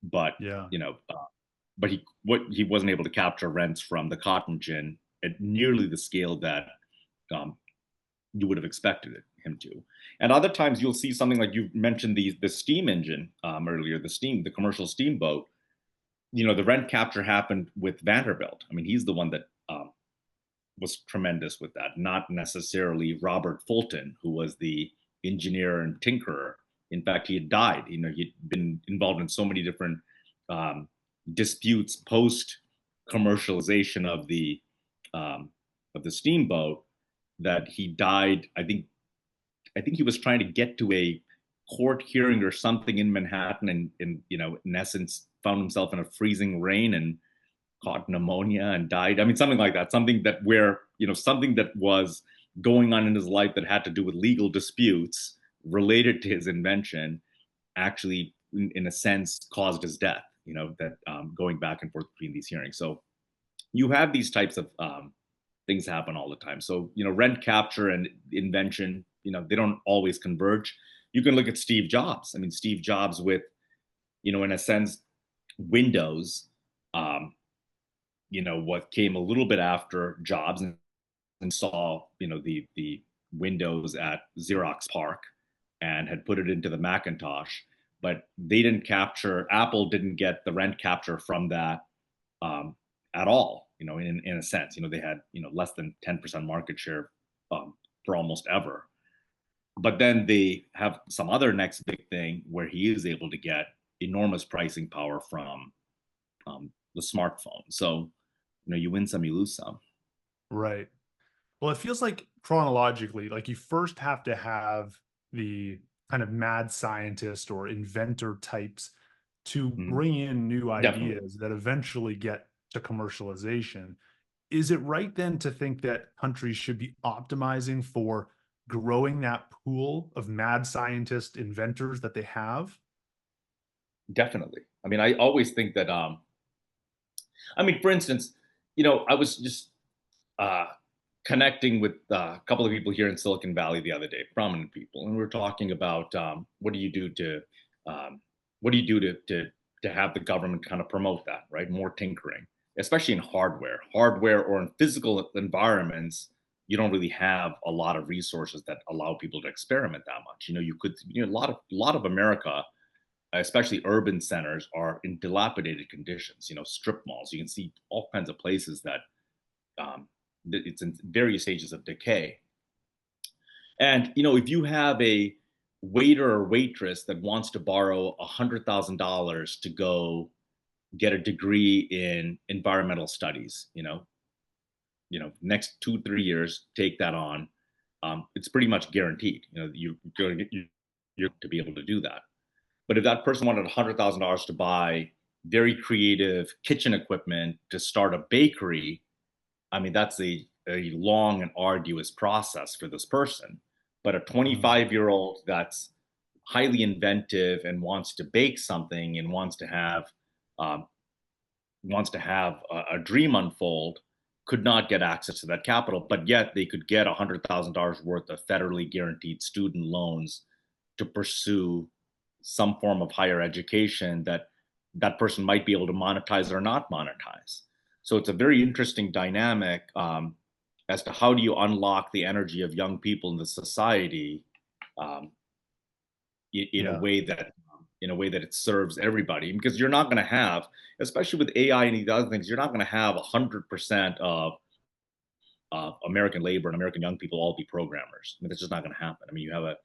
but
Yeah.
you know, but he wasn't able to capture rents from the cotton gin at nearly the scale that um, you would have expected him to. And other times you'll see something like you mentioned the steam engine earlier, the commercial steamboat. The rent capture happened with Vanderbilt. I mean, he's the one that was tremendous with that, not necessarily Robert Fulton, who was the engineer and tinkerer. In fact, he had died. He'd been involved in so many different um, disputes post commercialization of the steamboat that he died. I think he was trying to get to a court hearing or something in Manhattan, and in essence, found himself in a freezing rain and caught pneumonia and died. I mean, something like that. Something that was going on in his life that had to do with legal disputes related to his invention actually, in a sense, caused his death. That going back and forth between these hearings. So you have these types of things happen all the time. So, rent capture and invention, they don't always converge. You can look at Steve Jobs. I mean, Steve Jobs with, in a sense, Windows, um, what came a little bit after Jobs, and saw, the Windows at Xerox PARC and had put it into the Macintosh, but Apple didn't get the rent capture from that at all, in a sense. They had, less than 10% market share for almost ever. But then they have some other next big thing where he is able to get enormous pricing power from the smartphone. So, you win some, you lose some.
Right. Well, it feels like chronologically, like you first have to have the kind of mad scientist or inventor types to
Mhm.
bring in new
Definitely.
ideas that eventually get to commercialization. Is it right then to think that countries should be optimizing for growing that pool of mad scientist inventors that they have?
Definitely. I mean, I always think that, I mean, for instance, I was just uh, connecting with a couple of people here in Silicon Valley the other day, prominent people, and we were talking about um, what do you do to have the government kind of promote that, right? More tinkering, especially in hardware or in physical environments. You don't really have a lot of resources that allow people to experiment that much. A lot of America, especially urban centers, are in dilapidated conditions. Strip malls. You can see all kinds of places that um, it's in various stages of decay. And if you have a waiter or waitress that wants to borrow $100,000 to go get a degree in environmental studies, next 2 3 years, take that on. It's pretty much guaranteed. You're going to get you to be able to do that. But if that person wanted $100,000 to buy very creative kitchen equipment to start a bakery, I mean, that's a long and arduous process for this person. But a
Mm,
25-year-old that's highly inventive and wants to bake something and um, wants to have a dream unfold could not get access to that capital, but yet they could get $100,000 worth of federally guaranteed student loans to pursue some form of higher education that that person might be able to monetize or not monetize. So it's a very interesting dynamic as to how do you unlock the energy of young people in the society um, in a
yeah.
way that it serves everybody, because you're not going to have, especially with AI and these other things, you're not going to have 100% of American labor and American young people all be programmers. I mean, that's just not going to happen. I mean, you have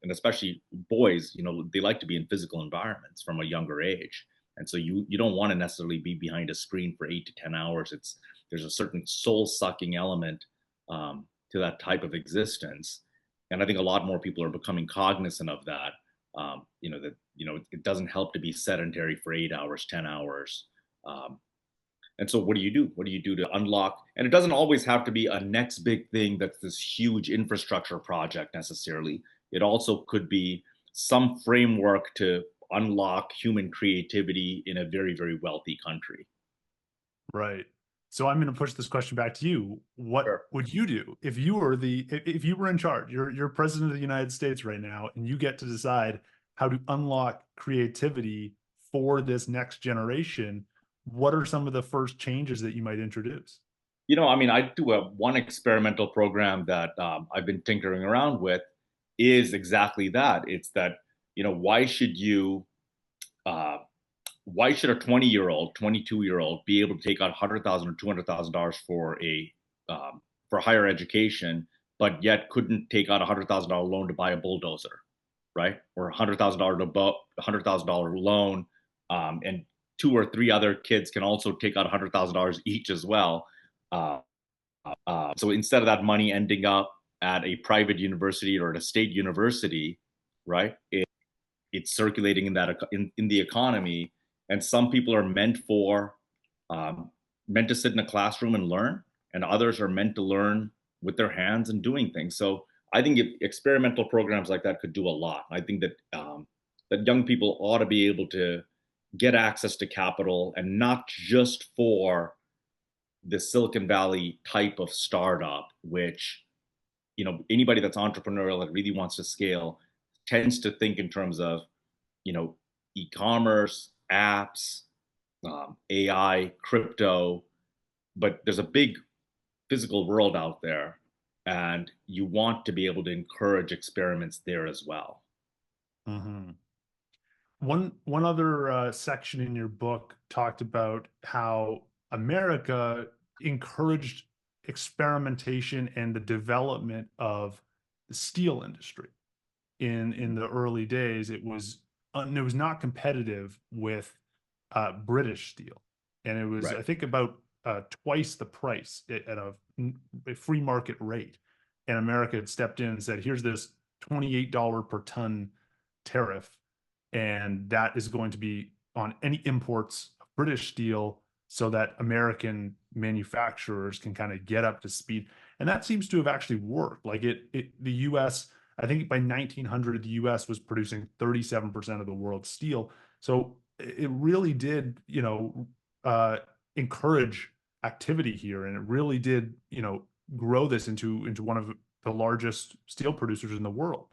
and especially boys, they like to be in physical environments from a younger age, and so you don't want to necessarily be behind a screen for 8 to 10 hours. There's a certain soul sucking element to that type of existence. And I think a lot more people are becoming cognizant of that. That it doesn't help to be sedentary for 8 hours, 10 hours. Um, and so, what do you do? What do you do to unlock? And it doesn't always have to be a next big thing that's this huge infrastructure project necessarily. It also could be some framework to unlock human creativity in a very, very wealthy country.
Right. So I'm going to push this question back to you. What
Sure.
would you do if you were if you were in charge? You're president of the United States right now, and you get to decide how to unlock creativity for this next generation. What are some of the first changes that you might introduce?
I mean, I do a one experimental program that I've been tinkering around with is exactly that. It's that, why should you uh, why should a 20-year-old, 22-year-old be able to take out 100,000 or $200,000 for higher education, but yet couldn't take out $100,000 loan to buy a bulldozer, right? Or $100,000 loan, and two or three other kids can also take out $100,000 each as well. Uh, so instead of that money ending up at a private university or at a state university, right? It's circulating in the economy, and some people are um, meant to sit in a classroom and learn, and others are meant to learn with their hands and doing things. So I think experimental programs like that could do a lot. I think that young people ought to be able to get access to capital, and not just for the Silicon Valley type of startup, which anybody that's entrepreneurial that really wants to scale tends to think in terms of e-commerce, apps, AI, crypto, but there's a big physical world out there, and you want to be able to encourage experiments there as well.
Mhm. One other section in your book talked about how America encouraged experimentation and the development of the steel industry. In the early days, it was not competitive with British steel, and it was,
Right.
I think, about twice the price at a free market rate. And America had stepped in and said, "Here's this $28 per ton tariff, and that is going to be on any imports of British steel, so that American manufacturers can kind of get up to speed." And that seems to have actually worked. Like the U.S. I think by 1900, the U.S. was producing 37% of the world's steel. So it really did, encourage activity here, and it really did, grow this into one of the largest steel producers in the world.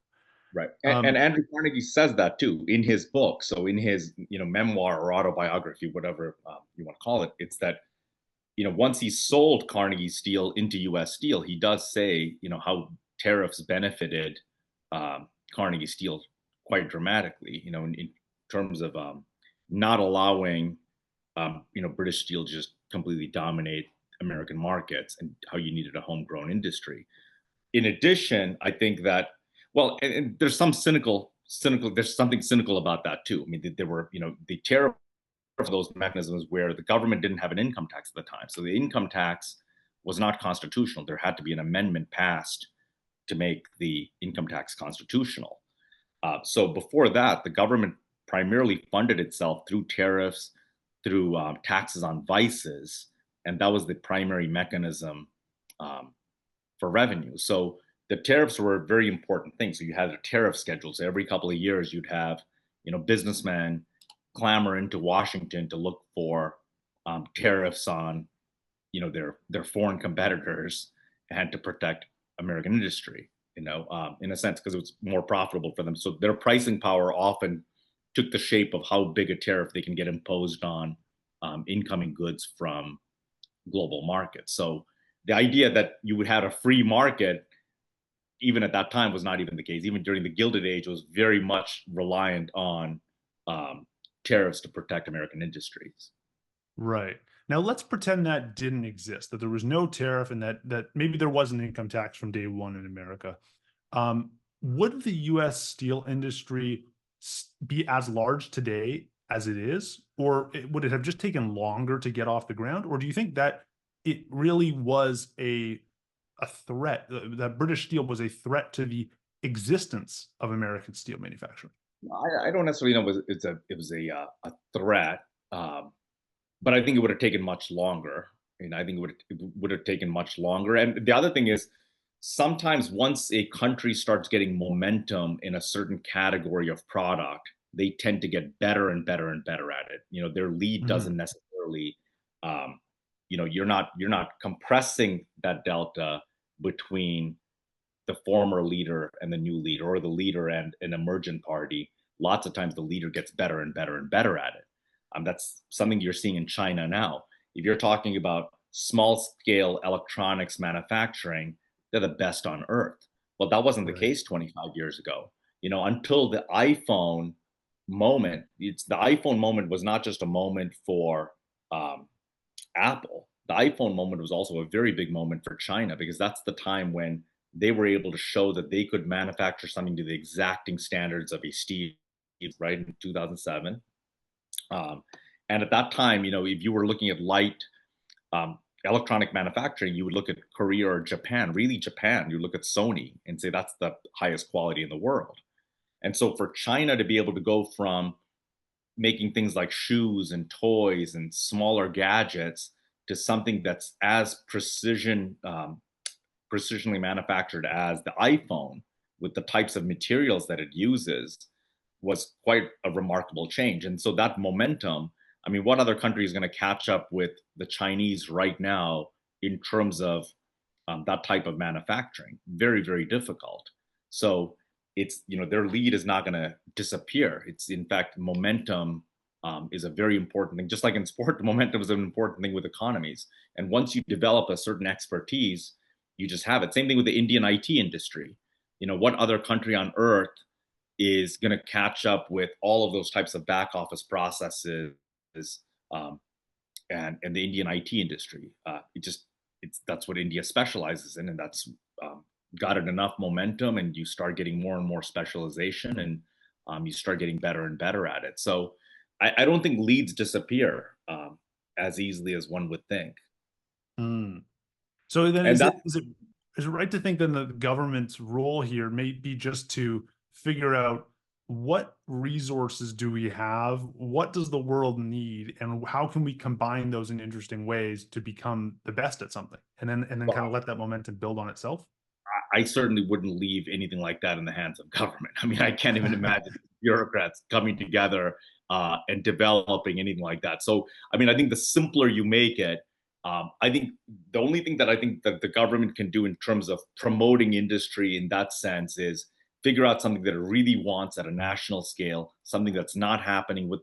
Right. And
Um,
Andrew Carnegie says that too in his book. So in his, memoir or autobiography, whatever you want to call it, it's that, once he sold Carnegie Steel into US Steel, he does say, how tariffs benefited Carnegie Steel quite dramatically, in terms of not allowing, British Steel just completely dominate American markets, and how you needed a homegrown industry. In addition, I think that, well, and there's there's something cynical about that too. I mean, there were, the tariff for those mechanisms where the government didn't have an income tax at the time. So the income tax was not constitutional. There had to be an amendment passed to make the income tax constitutional. So before that, the government primarily funded itself through tariffs, through taxes on vices, and that was the primary mechanism um, for revenue. So the tariffs were a very important thing. So you had a tariff schedule. So every couple of years, you'd have, businessmen clamor into Washington to look for tariffs on, their foreign competitors, and to protect American industry. In a sense, because it was more profitable for them. So their pricing power often took the shape of how big a tariff they can get imposed on incoming goods from global markets. So the idea that you would have a free market, even at that time, was not even the case. Even during the Gilded Age, was very much reliant on um, tariffs to protect American industries.
Right. Now let's pretend that didn't exist, that there was no tariff, and that maybe there was an income tax from day one in America. Um, would the US steel industry be as large today as it is, or would it have just taken longer to get off the ground? Or do you think that it really was a threat, that British steel was a threat to the existence of American steel manufacturing.
I don't necessarily know it was a threat, but I think it would have taken much longer. And I think it would have taken much longer. And the other thing is, sometimes once a country starts getting momentum in a certain category of product, they tend to get better and better and better at it. Their lead
Mhm.
doesn't necessarily, um, you're not compressing that delta between the former leader and the new leader, or the leader and an emergent party. Lots of times the leader gets better and better and better at it. That's something you're seeing in China now. If you're talking about small scale electronics manufacturing, they're the best on earth. Well, that wasn't the
Right.
case 25 years ago. Until the iPhone moment, the iPhone moment was not just a moment for um, Apple. The iPhone moment was also a very big moment for China, because that's the time when they were able to show that they could manufacture something to the exacting standards of a Steve, right, in 2007. Um, and at that time, if you were looking at light electronic manufacturing, you would look at Korea or Japan, really Japan. You look at Sony and say that's the highest quality in the world. And so for China to be able to go from making things like shoes and toys and smaller gadgets to something that's as precisionally manufactured as the iPhone, with the types of materials that it uses, was quite a remarkable change. And so that momentum, I mean, what other country is going to catch up with the Chinese right now in terms of that type of manufacturing? Very, very difficult. So it's, their lead is not going to disappear. It's, in fact, momentum is a very important thing. Just like in sport, the momentum is an important thing with economies. And once you develop a certain expertise, you just have it. Same thing with the Indian IT industry. What other country on earth is going to catch up with all of those types of back office processes, um, and the Indian IT industry? It's that's what India specializes in, and that's um, got it enough momentum, and you start getting more and more specialization, and you start getting better and better at it. So I don't think leads disappear as easily as one would think.
Mm. So then
And that
is it right to think then that the government's role here may be just to figure out what resources do we have? What does the world need? And how can we combine those in interesting ways to become the best at something? And then kind of let that momentum build on itself?
I certainly wouldn't leave anything like that in the hands of government. I mean, I can't even imagine bureaucrats coming together and developing anything like that. So, I mean, I think the simpler you make it, I think the only thing that I think that the government can do in terms of promoting industry in that sense is figure out something that it really wants at a national scale, something that's not happening with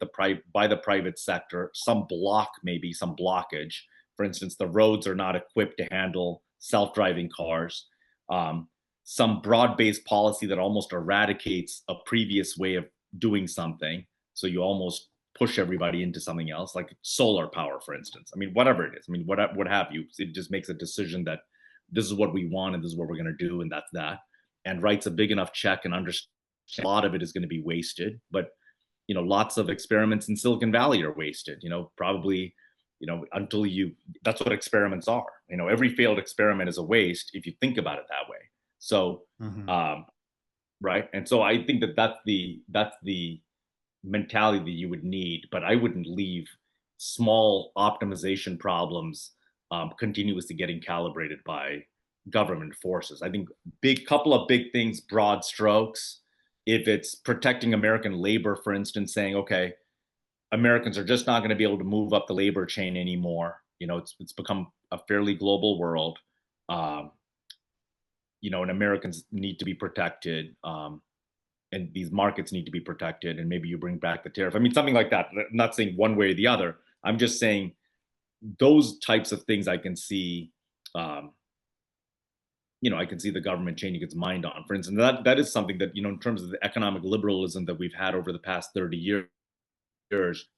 by the private sector, some block, maybe some blockage. For instance, the roads are not equipped to handle self-driving cars. um, some broad-based policy that almost eradicates a previous way of doing something. So you almost push everybody into something else, like solar power, for instance. I mean, whatever it is. I mean, what have you? It just makes a decision that this is what we want and this is what we're going to do, and that's that. And writes a big enough check and understands a lot of it is going to be wasted. But lots of experiments in Silicon Valley are wasted. Probably until you that's what experiments are. Every failed experiment is a waste if you think about it that way. So
Mhm.
um right, and so I think that that's the mentality that you would need, but I wouldn't leave small optimization problems continuously getting calibrated by government forces. I think big couple of big things, broad strokes. If it's protecting American labor, for instance, saying, okay, Americans are just not going to be able to move up the labor chain anymore. It's become a fairly global world. Um, and Americans need to be protected. And these markets need to be protected. And maybe you bring back the tariff. I mean, something like that. I'm not saying one way or the other. I'm just saying those types of things I can see. Um, I can see the government changing its mind on. For instance, that is something that in terms of the economic liberalism that we've had over the past 30 years,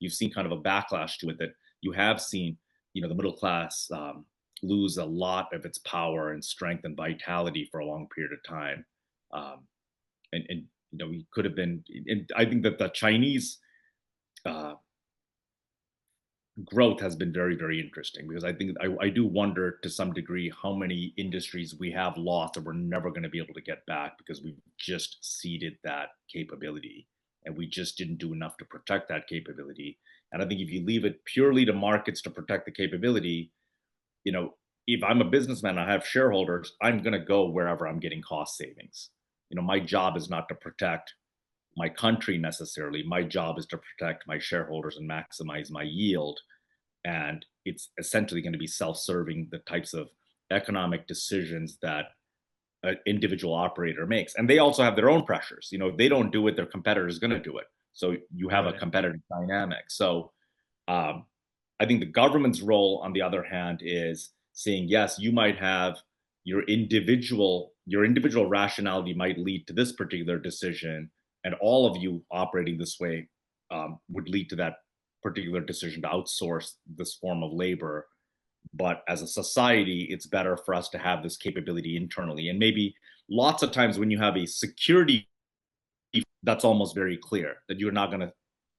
you've seen kind of a backlash to it. That you have seen, the middle class lose a lot of its power and strength and vitality for a long period of time. Um, and we could have been. And I think that the Chinese uh, growth has been very, very interesting because I think I do wonder to some degree how many industries we have lost and we're never going to be able to get back because we just ceded that capability and we just didn't do enough to protect that capability. And I think if you leave it purely to markets to protect the capability, you know, if I'm a businessman, I have shareholders, I'm going to go wherever I'm getting cost savings. My job is not to protect my country necessarily. My job is to protect my shareholders and maximize my yield. And it's essentially going to be self-serving the types of economic decisions that an individual operator makes. And they also have their own pressures. If they don't do it, their competitor is going to do it. So you have a
Right.
competitive dynamic. So um, I think the government's role, on the other hand, is saying, yes, you might have your individual rationality might lead to this particular decision, and all of you operating this way would lead to that particular decision to outsource this form of labor. But as a society, it's better for us to have this capability internally. And maybe lots of times when you have a security, that's almost very clear that you're not going to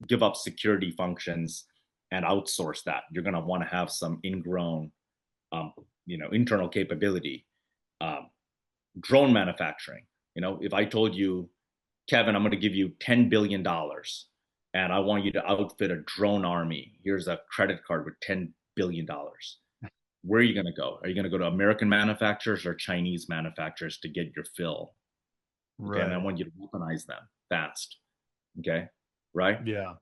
give up security functions and outsource that. You're going to want to have some ingrown, internal capability. Um, Drone manufacturing. If I told you, Kevin, I'm going to give you $10 billion and I want you to outfit a drone army. Here's a credit card with $10 billion. Where are you going to go? Are you going to go to American manufacturers or Chinese manufacturers to get your fill? Okay. And I
Right.
want you to weaponize them fast. Okay. Right.
Yeah.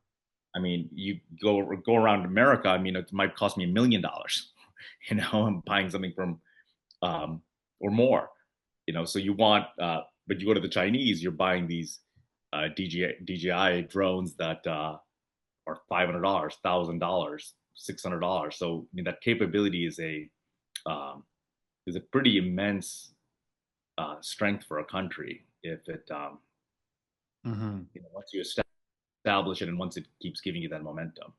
I mean, you go around America. I mean, it might cost me $1 million. I'm buying something from or more. So you want, but you go to the Chinese, you're buying these DJI drones that are $500, $1,000, $600. So I mean, that capability um, is a pretty immense strength for a country if it
Hmm.
once you establish it and once it keeps giving you that momentum.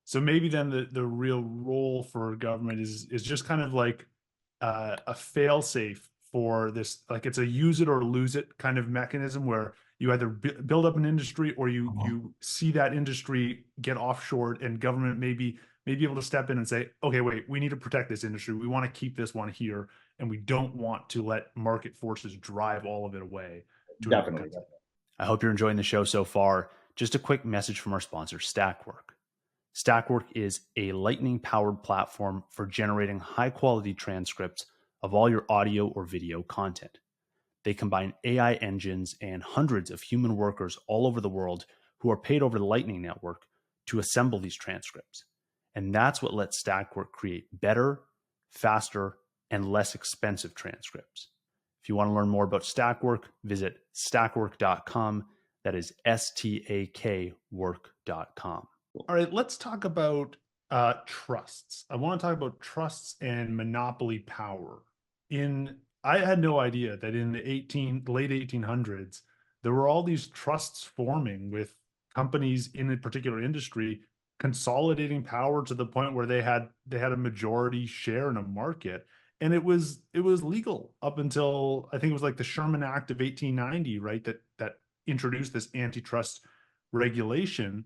So maybe then the real role for government is just kind of like a fail safe for this, like it's a use it or lose it kind of mechanism where you either build up an industry or you see that industry get offshored, and government may be able to step in and say, okay, wait, we need to protect this industry. We want to keep this one here, and we don't want to let market forces drive all of it away to another
Definitely.
country.
I hope you're enjoying the show so far. Just a quick message from our sponsor, Stackwork. Stackwork is a lightning powered platform for generating high quality transcripts of all your audio or video content. They combine AI engines and hundreds of human workers all over the world who are paid over the Lightning Network to assemble these transcripts. And that's what lets Stackwork create better, faster, and less expensive transcripts. If you want to learn more about Stackwork, visit stackwork.com. That is STAK work.com.
All right, let's talk about trusts. I want to talk about trusts and monopoly power. I had no idea that in the late 1800s there were all these trusts forming with companies in a particular industry consolidating power to the point where they had a majority share in a market, and it was legal up until I think it was like the Sherman Act of 1890, right? That introduced this antitrust regulation.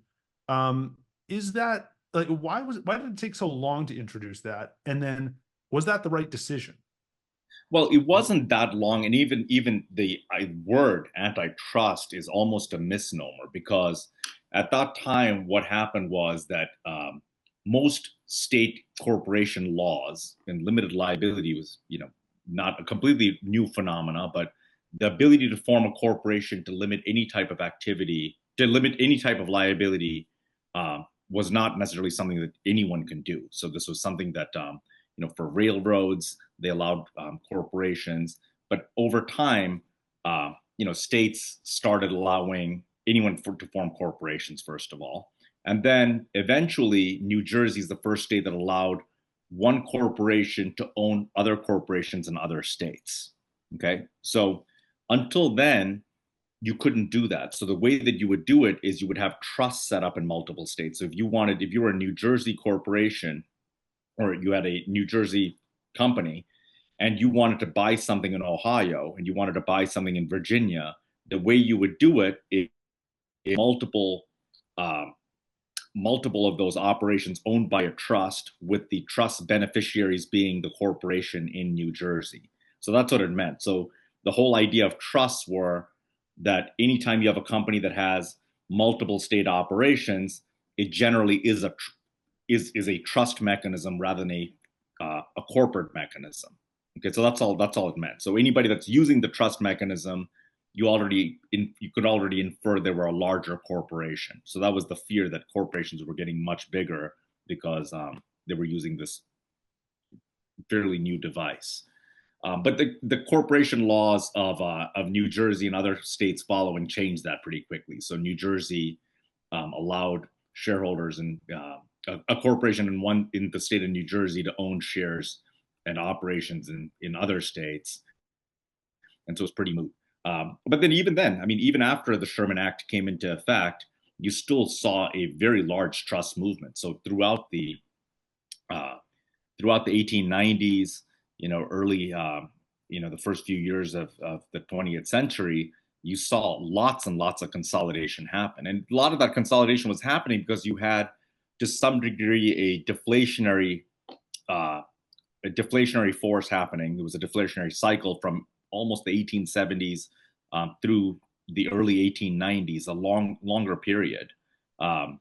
Is that like why did it take so long to introduce that? And then was that the right decision?
Well, it wasn't that long, and even the word antitrust is almost a misnomer because at that time, what happened was that most state corporation laws and limited liability was, not a completely new phenomena, but the ability to form a corporation to limit any type of activity, to limit any type of liability, was not necessarily something that anyone can do. So this was something that for railroads, they allowed corporations, but over time, states started allowing anyone to form corporations, first of all. And then eventually, New Jersey is the first state that allowed one corporation to own other corporations in other states. Okay. So until then, you couldn't do that. So the way that you would do it is you would have trusts set up in multiple states. So if you were a New Jersey corporation or you had a New Jersey company and you wanted to buy something in Ohio and you wanted to buy something in Virginia, the way you would do it is multiple um, multiple of those operations owned by a trust, with the trust beneficiaries being the corporation in New Jersey. So that's what it meant. So the whole idea of trusts were that anytime you have a company that has multiple state operations, it generally is a trust mechanism rather than a corporate mechanism. Okay, so that's all it meant. So anybody that's using the trust mechanism, you could already infer they were a larger corporation. So that was the fear, that corporations were getting much bigger because they were using this fairly new device. But the corporation laws of New Jersey and other states following changed that pretty quickly. So New Jersey allowed shareholders and a corporation in the state of New Jersey to own shares and operations in other states, and so it's pretty moot. But then, even after the Sherman Act came into effect, you still saw a very large trust movement. So throughout the 1890s, early, the first few years of the 20th century, you saw lots and lots of consolidation happen. And a lot of that consolidation was happening because you had, to some degree, a deflationary force happening. There was a deflationary cycle from almost the 1870s through the early 1890s, a longer period. And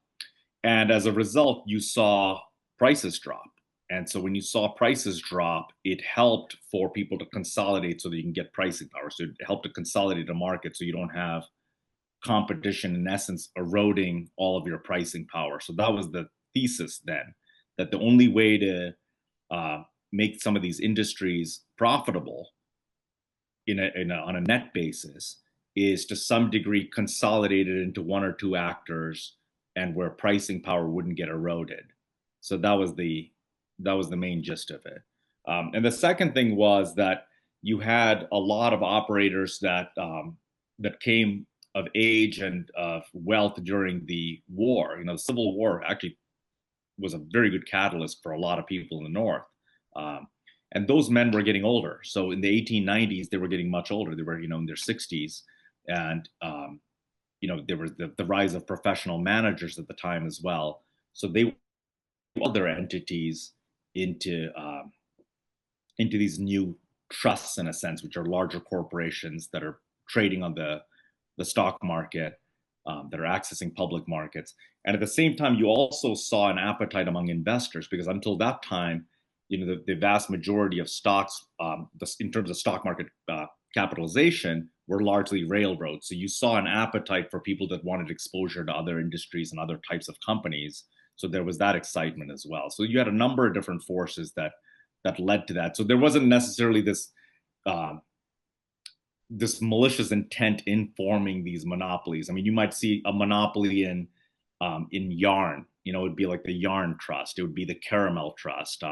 as a result, you saw prices drop. And so when you saw prices drop, it helped for people to consolidate so that you can get pricing power. So it helped to consolidate the market so you don't have competition, in essence, eroding all of your pricing power. So that was the thesis then, that the only way to make some of these industries profitable on a net basis is to some degree consolidated into one or two actors, and where pricing power wouldn't get eroded. So that was the main gist of it. And the second thing was that you had a lot of operators that came of age and of wealth during the war. The Civil War actually was a very good catalyst for a lot of people in the North. And those men were getting older. So in the 1890s, they were getting much older. They were, in their 60s. And, there was the rise of professional managers at the time as well. So they all their entities into these new trusts, in a sense, which are larger corporations that are trading on the stock market, that are accessing public markets. And at the same time, you also saw an appetite among investors, because until that time, the vast majority of stocks, in terms of stock market capitalization, were largely railroads. So you saw an appetite for people that wanted exposure to other industries and other types of companies. So there was that excitement as well. So you had a number of different forces that led to that. So there wasn't necessarily this malicious intent in forming these monopolies. I mean, you might see a monopoly in yarn. It would be like the Yarn Trust. It would be the Caramel Trust.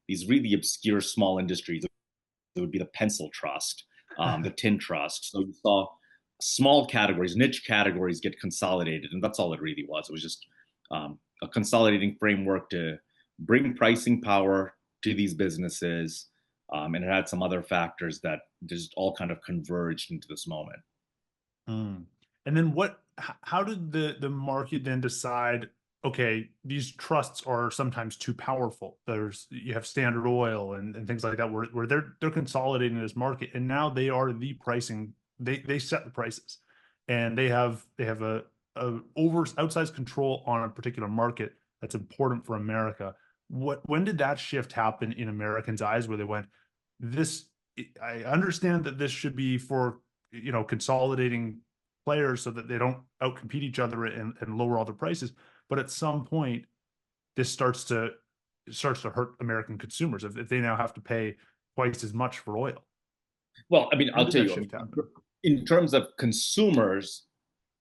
These really obscure small industries. It would be the Pencil Trust, the Tin Trust. So you saw small categories, niche categories get consolidated, and that's all it really was. It was just a consolidating framework to bring pricing power to these businesses, and it had some other factors that just all kind of converged into this moment.
And then how did the market then decide, okay, these trusts are sometimes too powerful? You have Standard Oil and things like that, where they're consolidating this market, and now they are the pricing. They set the prices, and they have a outsized control on a particular market that's important for America. When did that shift happen in Americans' eyes, where they went, I understand that this should be for consolidating players so that they don't outcompete each other and lower all their prices, but at some point this starts to hurt American consumers if they now have to pay twice as much for oil.
Well, I mean, I'll tell you, in terms of consumers,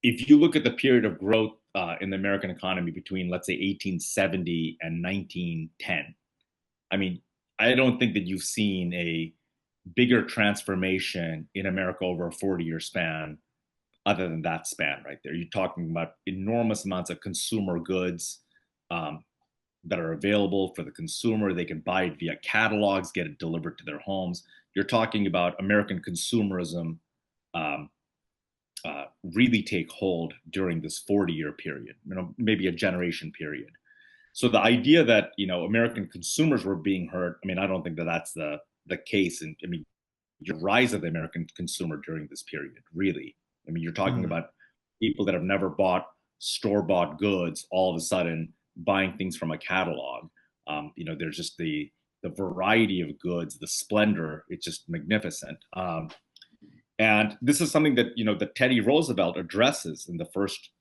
if you look at the period of growth in the American economy between, let's say, 1870 and 1910, I mean, I don't think that you've seen a bigger transformation in America over a 40-year span other than that span right there. You're talking about enormous amounts of consumer goods that are available for the consumer. They can buy it via catalogs, get it delivered to their homes. You're talking about American consumerism really take hold during this 40-year period, maybe a generation period. So the idea that American consumers were being hurt, I mean, I don't think that that's the case. And I mean, the rise of the American consumer during this period, really. I mean, you're talking
Mhm.
about people that have never bought store-bought goods all of a sudden buying things from a catalog. There's just the variety of goods, the splendor. It's just magnificent. And this is something that Teddy Roosevelt addresses in the first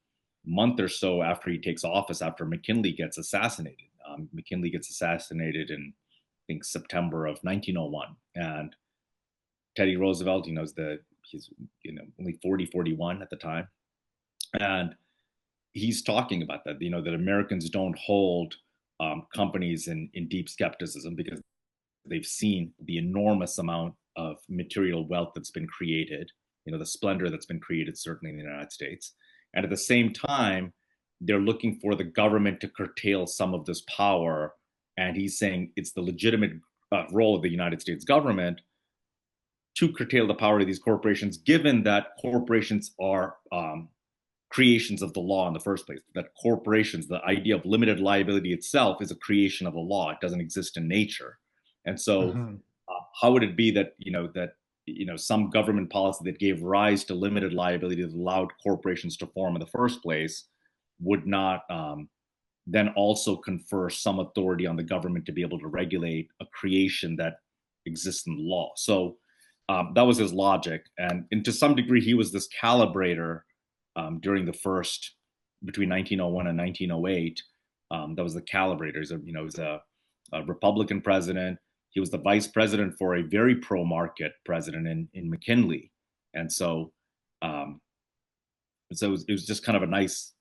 month or so after he takes office, after McKinley gets assassinated. McKinley gets assassinated in, I think, September of 1901. And Teddy Roosevelt, he's only 40, 41 at the time. And he's talking about that, that Americans don't hold companies in deep skepticism because they've seen the enormous amount of material wealth that's been created, the splendor that's been created, certainly in the United States. And at the same time, they're looking for the government to curtail some of this power. And he's saying it's the legitimate role of the United States government to curtail the power of these corporations, given that corporations are creations of the law in the first place. That corporations, the idea of limited liability itself, is a creation of the law. It doesn't exist in nature. And so,
Mhm.
how would it be that some government policy that gave rise to limited liability that allowed corporations to form in the first place would not then also confer some authority on the government to be able to regulate a creation that exists in the law? So that was his logic, and to some degree, he was this calibrator during the first between 1901 and 1908. That was the calibrator. He was a Republican president. He was the vice president for a very pro-market president in McKinley, and so it was just kind of a nice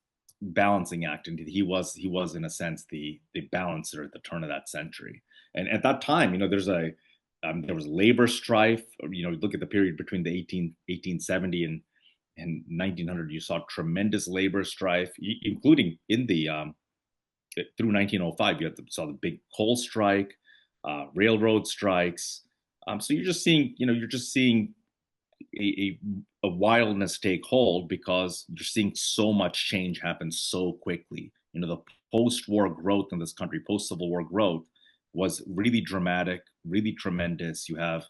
balancing act, and he was in a sense the balancer at the turn of that century. And at that time, there was labor strife. Look at the period between the 1870 and 1900. You saw tremendous labor strife, including in the through 1905. Saw the big coal strike, railroad strikes. So you're just seeing a wildness take hold because you're seeing so much change happen so quickly. The post-war growth in this country, post-Civil War growth, was really dramatic, really tremendous. You have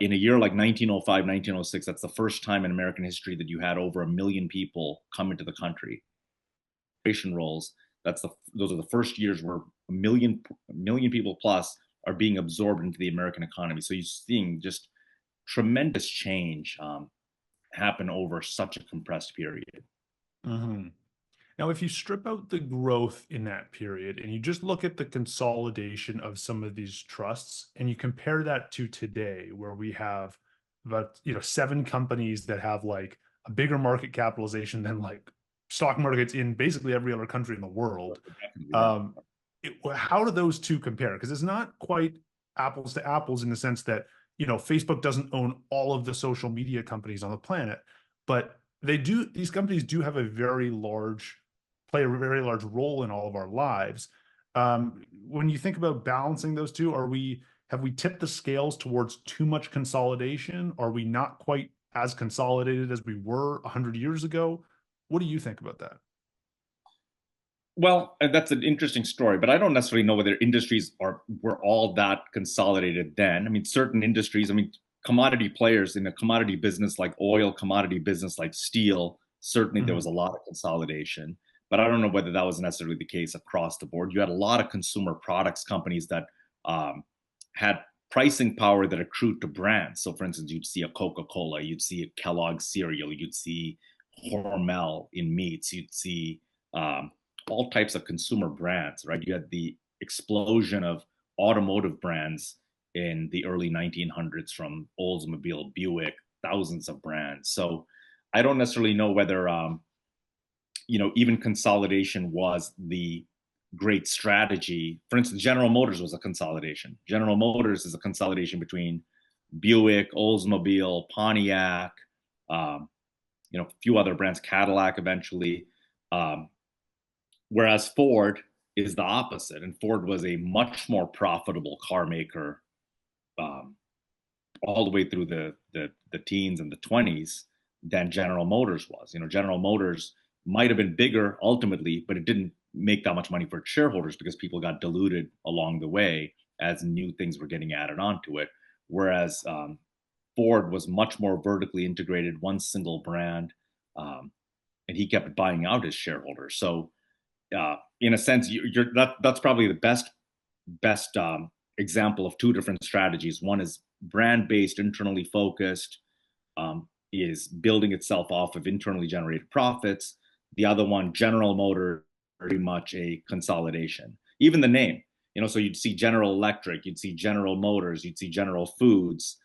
in a year like 1905, 1906, that's the first time in American history that you had over 1 million people come into the country. Roles. Those are the first years where a million people plus are being absorbed into the American economy. So you're seeing just tremendous change happen over such a compressed period.
Mhm. Now, if you strip out the growth in that period and you just look at the consolidation of some of these trusts and you compare that to today, where we have about 7 companies that have like a bigger market capitalization than like stock markets in basically every other country in the world. Um, how do those two compare? Because it's not quite apples to apples in the sense that Facebook doesn't own all of the social media companies on the planet, but they do. These companies do have a very large play a very large role in all of our lives. When you think about balancing those two, have we tipped the scales towards too much consolidation? Are we not quite as consolidated as we were 100 years ago? What do you think about that?
Well, and that's an interesting story, but I don't necessarily know whether industries were all that consolidated then. I mean, certain industries, I mean, commodity players in a commodity business like oil, commodity business like steel, certainly there was
Mhm.
a lot of consolidation, but I don't know whether that was necessarily the case across the board. You had a lot of consumer products companies that um, had pricing power that accrued to brands. So, for instance, you'd see a Coca-Cola, you'd see a Kellogg's cereal, you'd see Hormel in meats, you'd see all types of consumer brands, right? You had the explosion of automotive brands in the early 1900s, from Oldsmobile, Buick, thousands of brands. So I don't necessarily know whether, even consolidation was the great strategy. For instance, General Motors was a consolidation. General Motors is a consolidation between Buick, Oldsmobile, Pontiac, um, a few other brands, Cadillac eventually. Um, Whereas Ford is the opposite, and Ford was a much more profitable car maker um, all the way through the teens and the 20s than General Motors was. General Motors might have been bigger ultimately, but it didn't make that much money for its shareholders because people got diluted along the way as new things were getting added onto it. Whereas Ford was much more vertically integrated, one single brand, and he kept buying out his shareholders. So, in a sense, that's probably the best example of two different strategies. One is brand based, internally focused, is building itself off of internally generated profits. The other one, General Motors, very much a consolidation. Even the name, so you'd see General Electric, you'd see General Motors, you'd see General Foods,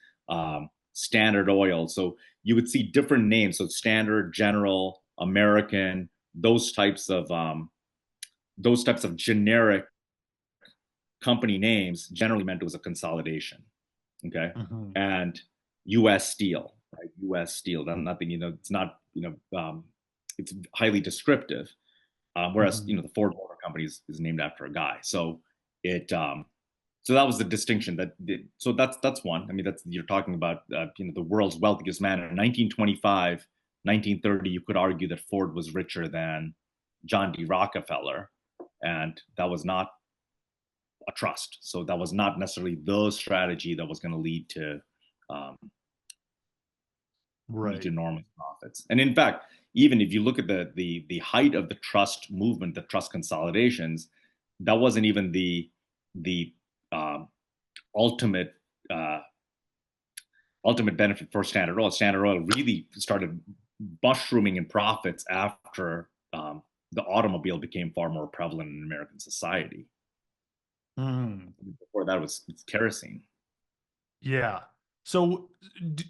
Standard Oil. So you would see different names. So Standard, General, American, those types of generic company names generally meant it was a consolidation. Okay.
Mhm.
And US Steel, right? US Steel, nothing, it's not, it's highly descriptive. Whereas,
Mhm.
the Ford Motor Company is named after a guy. So so that was the distinction so that's one. I mean, you're talking about, the world's wealthiest man in 1925, 1930, you could argue that Ford was richer than John D. Rockefeller. And that was not a trust. So that was not necessarily the strategy that was going to um, lead to
Right.
enormous profits. And in fact, even if you look at the height of the trust movement, the trust consolidations, that wasn't even the um, ultimate uh, ultimate benefit for Standard Oil. Standard Oil really started mushrooming in profits after the automobile became far more prevalent in American society.
Mm.
Before that, it's kerosene.
Yeah. So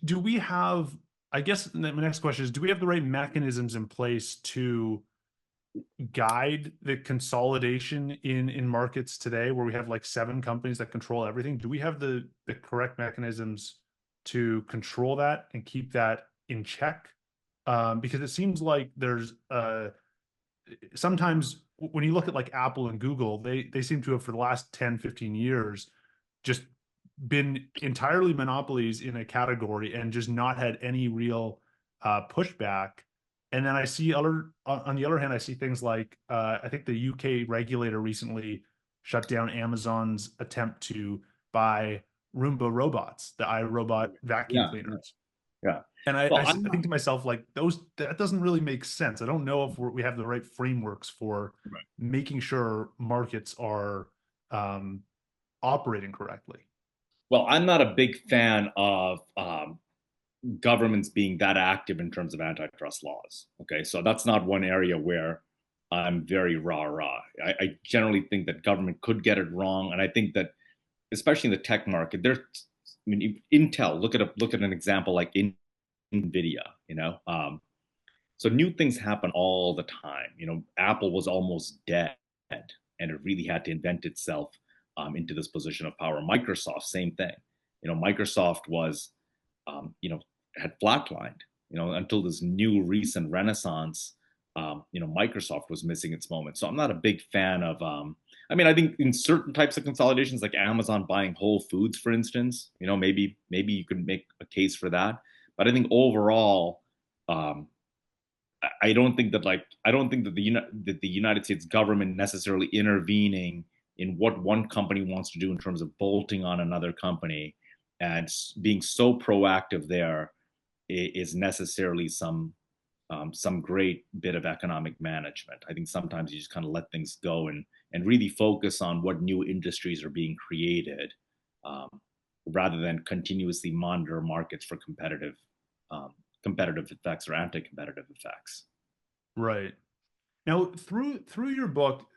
do we have, I guess my next question is, do we have the right mechanisms in place to guide the consolidation in markets today, where we have like 7 companies that control everything? Do we have the correct mechanisms to control that and keep that in check? Because it seems like there's sometimes when you look at like Apple and Google, they seem to have, for the last 10-15 years, just been entirely monopolies in a category and just not had any real pushback. And then I see on the other hand, I see things like I think the UK regulator recently shut down Amazon's attempt to buy Roomba robots, the iRobot vacuum
Yeah, yeah,
cleaners.
yeah.
And
Well,
I think to myself, like, that doesn't really make sense. I don't know if we have the right frameworks for
right.
making sure markets are um, operating correctly.
Well, I'm not a big fan of governments being that active in terms of antitrust laws. Okay, so that's not one area where I'm very rah rah. I generally think that government could get it wrong, and I think that especially in the tech market, I mean, Intel. Look at an example like Nvidia. So new things happen all the time. Apple was almost dead, and it really had to invent itself into this position of power. Microsoft, same thing. Microsoft was, had flatlined. Until this new recent renaissance. Microsoft was missing its moment. So I'm not a big fan of. I mean, I think in certain types of consolidations, like Amazon buying Whole Foods, for instance, maybe you could make a case for that. But I think overall, um, I don't think that the United States government necessarily intervening in what one company wants to do in terms of bolting on another company and being so proactive there is necessarily some great bit of economic management. I think sometimes you just kind of let things go and really focus on what new industries are being created, um, rather than continuously monitor markets for competitive effects or anti-competitive effects.
Right. Now, through your book,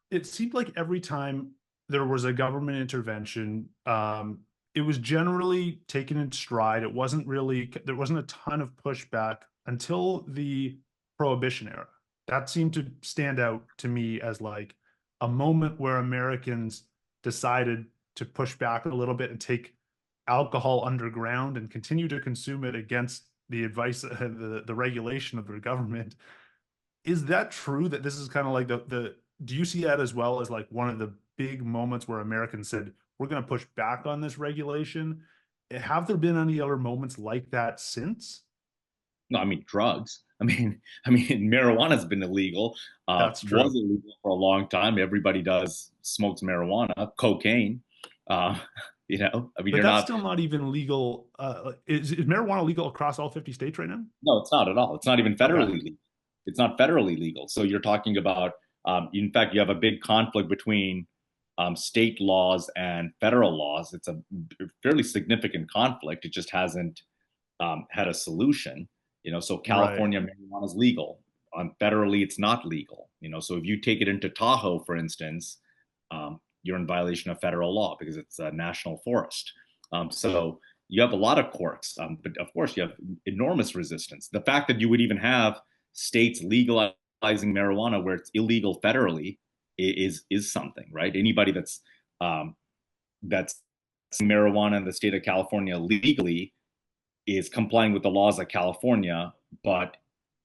it seemed like every time there was a government intervention, it was generally taken in stride. There wasn't a ton of pushback until the Prohibition era. That seemed to stand out to me as like a moment where Americans decided to push back a little bit and take alcohol underground and continue to consume it against the advice, the regulation of their government. Is that true, that this is kind of like the do you see that as well as like one of the big moments where Americans said, we're going to push back on this regulation? Have there been any other moments like that since?
No, I mean drugs. I mean, marijuana's been illegal.
That's
Was
true.
illegal for a long time. Everybody smokes marijuana, cocaine. Uh, I mean,
But
you're
that's
not.
still not even legal. Is marijuana legal across all 50 states right now?
No, it's not at all. It's not even
Okay.
federally legal. It's not federally legal. So you're talking about, in fact, you have a big conflict between state laws and federal laws. It's a fairly significant conflict. It just hasn't had a solution. So
Right.
California marijuana is legal. Federally, it's not legal. So if you take it into Tahoe, for instance, you're in violation of federal law because it's a national forest. So you have a lot of quirks, but of course you have enormous resistance. The fact that you would even have states legalizing marijuana where it's illegal federally is something, right? Anybody that's marijuana in the state of California legally is complying with the laws of California, but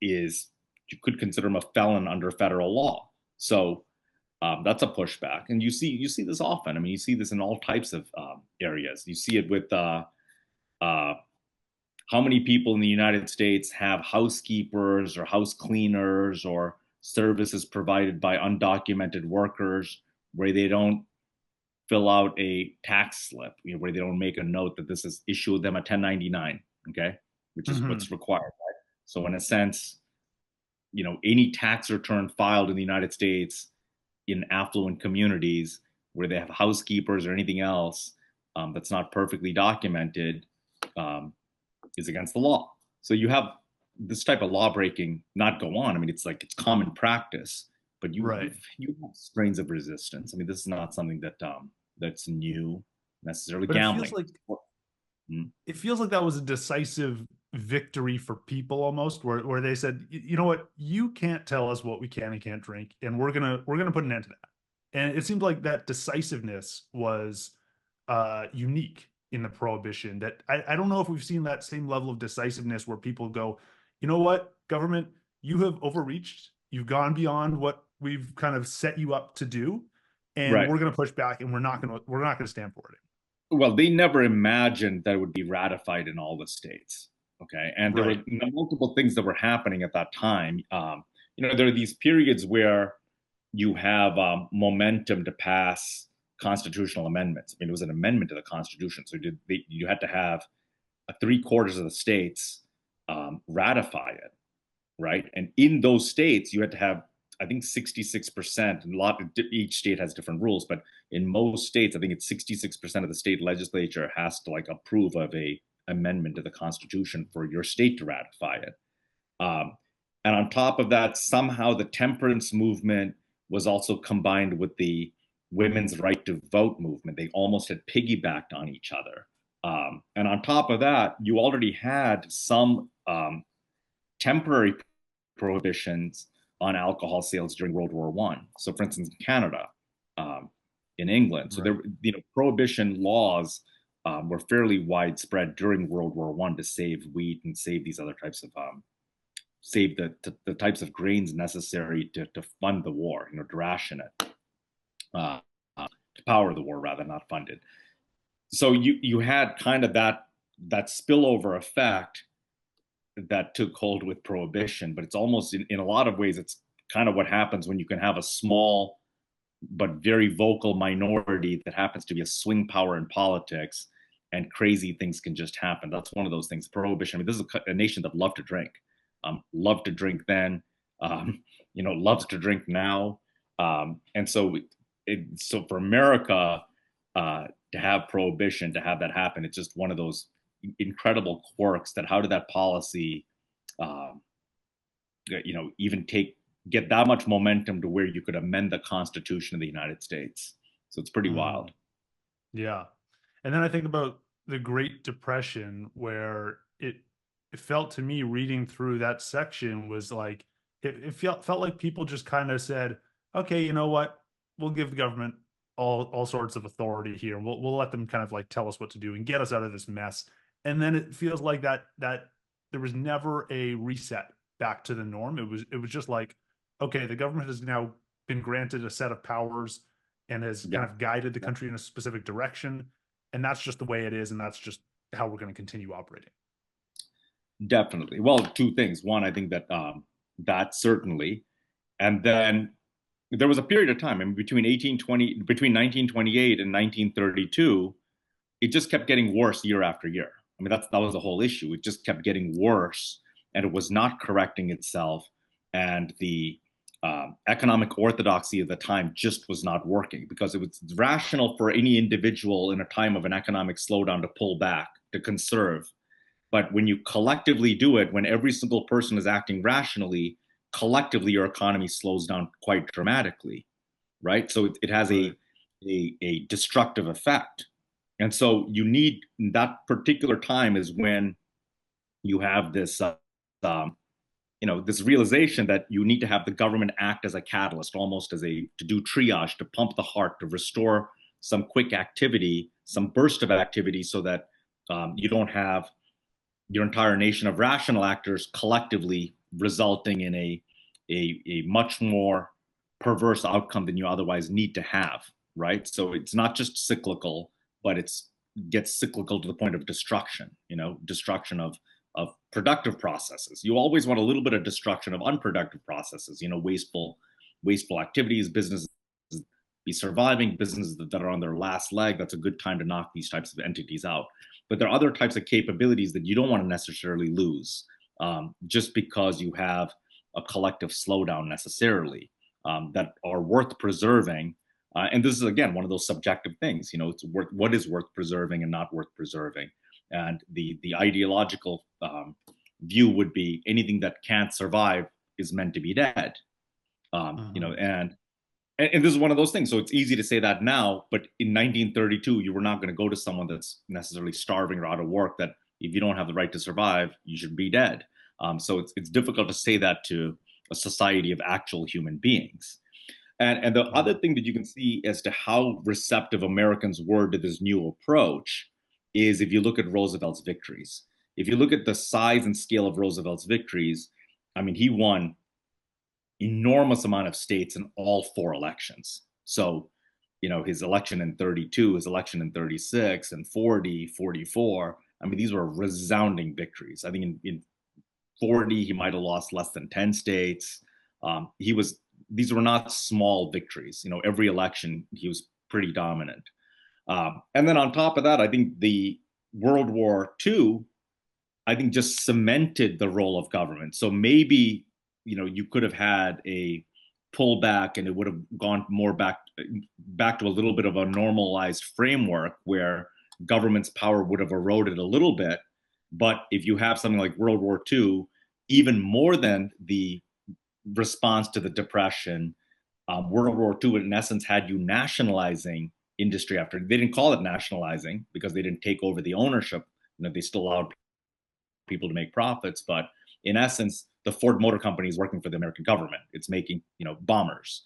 is you could consider him a felon under federal law. So that's a pushback, and you see this often. I mean, you see this in all types of areas. You see it with uh, how many people in the United States have housekeepers or house cleaners or services provided by undocumented workers where they don't fill out a tax slip, where they don't make a note that this is issue them a 1099, okay, which is
Hmm.
what's required, right? So in a sense, any tax return filed in the United States in affluent communities where they have housekeepers or anything else that's not perfectly documented um, is against the law. So you have this type of law breaking not go on. I mean, it's common practice, but
Right.
you have strains of resistance. I mean, this is not something that's new necessarily.
But
Gambling.
it feels like that was a decisive victory for people almost, where they said, you know what, you can't tell us what we can and can't drink, and we're gonna put an end to that. And it seemed like that decisiveness was unique in the prohibition. That I don't know if we've seen that same level of decisiveness where people go, you know what, government, you have overreached, you've gone beyond what we've kind of set you up to do, and
Right.
we're going to push back, and we're not going to stand for it.
Well, they never imagined that it would be ratified in all the states. Okay, and there were
Right.
multiple things that were happening at that time. There are these periods where you have momentum to pass constitutional amendments. I mean, it was an amendment to the Constitution, so you had to have three-quarters of the states ratify it, right? And in those states, you had to have, I think, 66%. And each state has different rules, but in most states, I think it's 66% of the state legislature has to approve of a amendment to the Constitution for your state to ratify it. Um, and on top of that, somehow the temperance movement was also combined with the women's right to vote movement. They almost had piggybacked on each other. And on top of that, you already had some temporary prohibitions on alcohol sales during World War One. So, for instance, in Canada, um, in England, so
Right.
there, prohibition laws were fairly widespread during World War One to save wheat and save these other types of save the types of grains necessary to fund the war, to ration it, to power the war rather, not fund it. So you had kind of that spillover effect that took hold with prohibition, but it's almost in a lot of ways it's kind of what happens when you can have a small but very vocal minority that happens to be a swing power in politics, and crazy things can just happen. That's one of those things. Prohibition. I mean, this is a nation that loved to drink, loved to drink then, loves to drink now, and so for America to have prohibition, to have that happen, it's just one of those incredible quirks. That how did that policy, um, even get that much momentum to where you could amend the Constitution of the United States? So it's pretty
Mm.
wild.
Yeah. And then I think about the Great Depression, where it felt to me, reading through that section, was like it felt like people just kind of said, okay, you know what? We'll give the government all sorts of authority here. We'll let them kind of like tell us what to do and get us out of this mess. And then it feels like that there was never a reset back to the norm. It was just like, okay, the government has now been granted a set of powers and has kind
Yeah.
of guided the country in a specific direction. And that's just the way it is. And that's just how we're going to continue operating.
Definitely. Well, two things. One, I think that that certainly, and then there was a period of time, I mean, between 1928 and 1932, it just kept getting worse year after year. I mean, that was the whole issue. It just kept getting worse, and it was not correcting itself, and the economic orthodoxy of the time just was not working, because it was rational for any individual in a time of an economic slowdown to pull back, to conserve. But when you collectively do it, when every single person is acting rationally, collectively your economy slows down quite dramatically, right? So it has
Right.
a destructive effect. And so you need, that particular time is when you have this um, this realization that you need to have the government act as a catalyst, almost as a, to do triage, to pump the heart, to restore some quick activity, some burst of activity, so that you don't have your entire nation of rational actors collectively resulting in a much more perverse outcome than you otherwise need to have, right? So it's not just cyclical, but it's gets cyclical to the point of destruction, destruction of productive processes. You always want a little bit of destruction of unproductive processes, wasteful activities, businesses be surviving, businesses that are on their last leg. That's a good time to knock these types of entities out. But there are other types of capabilities that you don't want to necessarily lose, just because you have a collective slowdown necessarily, that are worth preserving. And this is, again, one of those subjective things. It's what is worth preserving and not worth preserving. And the ideological view would be anything that can't survive is meant to be dead. And this is one of those things. So it's easy to say that now, but in 1932, you were not going to go to someone that's necessarily starving or out of work, that if you don't have the right to survive, you should be dead. So it's difficult to say that to a society of actual human beings. And the other thing that you can see as to how receptive Americans were to this new approach is if you look at Roosevelt's victories. If you look at the size and scale of Roosevelt's victories, I mean, he won enormous amount of states in all four elections. So, his election in 32, his election in 36, and 40, 44. I mean, these were resounding victories. I think in 40, he might have lost less than 10 states. These were not small victories. Every election, he was pretty dominant. And then on top of that, I think the World War II, I think, just cemented the role of government. So maybe, you could have had a pullback and it would have gone more back to a little bit of a normalized framework where government's power would have eroded a little bit. But if you have something like World War II, even more than the response to the Depression, World War II, in essence, had you nationalizing industry after. They didn't call it nationalizing because they didn't take over the ownership. They still allowed people to make profits, but in essence, the Ford Motor Company is working for the American government. It's making, bombers.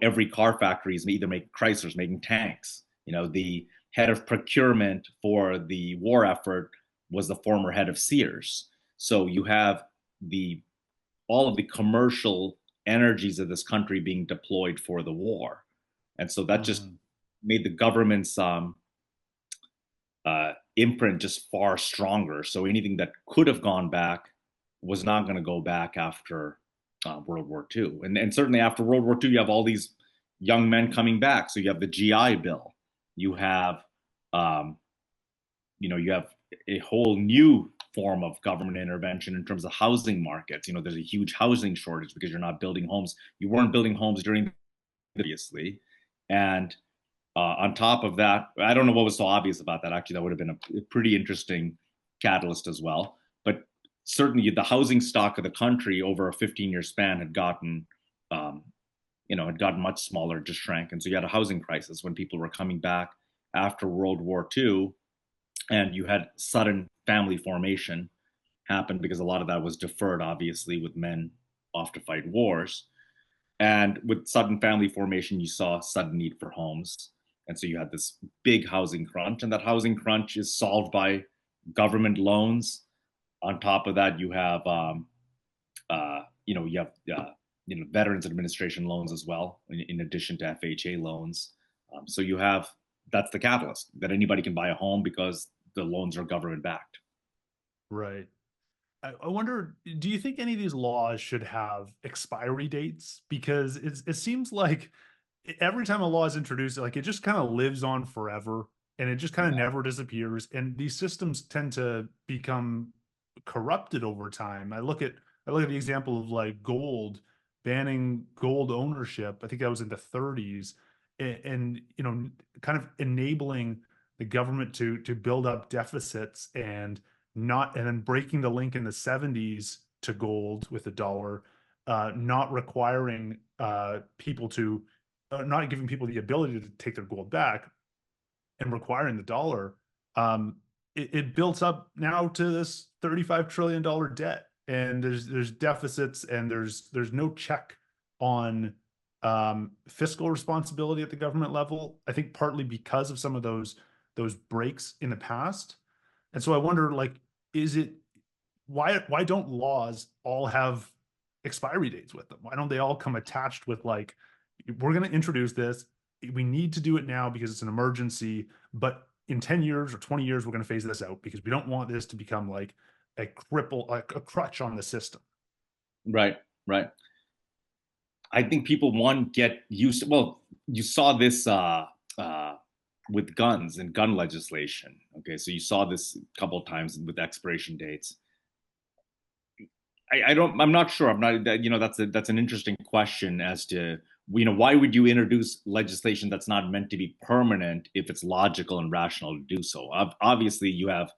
Every car factory is either making Chryslers, making tanks. The head of procurement for the war effort was the former head of Sears. So you have all of the commercial energies of this country being deployed for the war, and so that just made the government's imprint just far stronger. So anything that could have gone back was not going to go back after World War II. And certainly after World War II, you have all these young men coming back. So you have the GI Bill. You have, you have a whole new form of government intervention in terms of housing markets. There's a huge housing shortage because you're not building homes. You weren't building homes during previously. And on top of that, I don't know what was so obvious about that. Actually, that would have been a pretty interesting catalyst as well. But certainly, the housing stock of the country over a 15-year span had gotten, much smaller, just shrank, and so you had a housing crisis when people were coming back after World War II, and you had sudden family formation happen because a lot of that was deferred, obviously, with men off to fight wars. And with sudden family formation, you saw sudden need for homes. And so you had this big housing crunch, and that housing crunch is solved by government loans. On top of that, you have, Veterans Administration loans as well, in addition to FHA loans. So that's the catalyst, that anybody can buy a home because the loans are government backed.
Right. I wonder, do you think any of these laws should have expiry dates? Because it seems like every time a law is introduced, like it just kind of lives on forever and it just kind of
Yeah.
never disappears. And these systems tend to become corrupted over time. I look at the example of like gold, banning gold ownership. I think that was in the 30s, and kind of enabling the government to build up deficits and then breaking the link in the 70s to gold with the dollar, not requiring people to not giving people the ability to take their gold back and requiring the dollar. Um, it built up now to this $35 trillion debt, and there's deficits, and there's no check on fiscal responsibility at the government level. I think partly because of some of those breaks in the past. And so I wonder, like, is it why don't laws all have expiry dates with them? Why don't they all come attached with like, we're going to introduce this, we need to do it now because it's an emergency, but in 10 years or 20 years we're going to phase this out because we don't want this to become like a cripple, like a crutch on the system.
Right, right. I think people one get used to, well, you saw this with guns and gun legislation. Okay, so you saw this a couple of times with expiration dates. I'm not sure. I'm not, that's an interesting question as to, why would you introduce legislation that's not meant to be permanent if it's logical and rational to do so? Obviously, you have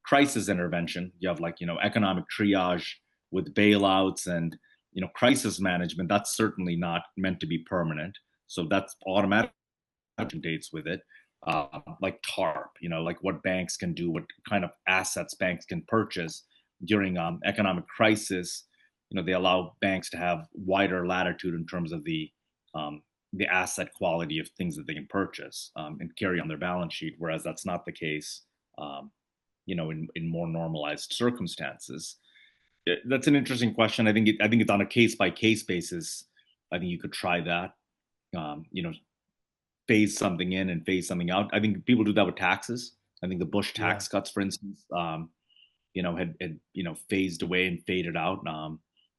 crisis intervention. You have like, economic triage with bailouts and, crisis management. That's certainly not meant to be permanent. So that's automatic dates with it. Like TARP, like what banks can do, what kind of assets banks can purchase during economic crisis. They allow banks to have wider latitude in terms of the asset quality of things that they can purchase and carry on their balance sheet, whereas that's not the case, in more normalized circumstances. That's an interesting question. I think it's on a case by case basis. I think you could try that. Phase something in and phase something out. I think people do that with taxes. I think the Bush
Yeah.
tax cuts, for instance, had phased away and faded out.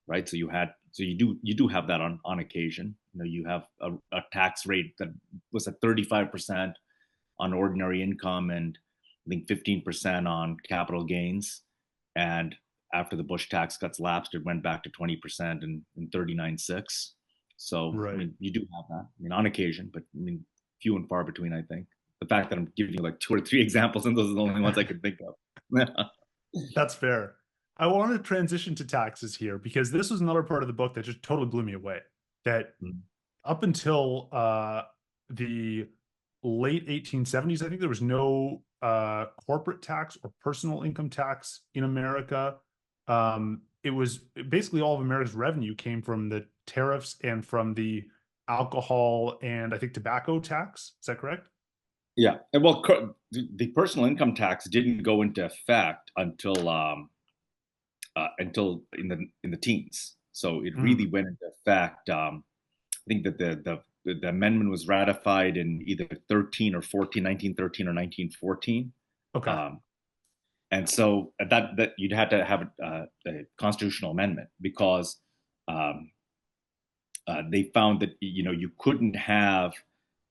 Right. So you do have that on occasion. You have a tax rate that was at 35% on ordinary income and I think 15% on capital gains. And after the Bush tax cuts lapsed, it went back to 20% and 39.6. So I
Right.
mean, you do have that. I mean, on occasion, but I mean, few and far between. I think the fact that I'm giving you like two or three examples, and those are the only ones I could think of.
That's fair. I want to transition to taxes here because this was another part of the book that just totally blew me away. That up until the late 1870s, I think there was no corporate tax or personal income tax in America. It was basically all of America's revenue came from the tariffs and from the alcohol and I think tobacco tax. Is that correct?
Yeah, and well, the personal income tax didn't go into effect until in the teens. So it really
Mm,
went into effect. I think that the amendment was ratified in either 13 or 14, 1913 or 1914.
okay.
Um, and so that you'd had to have a constitutional amendment because um, they found that you couldn't have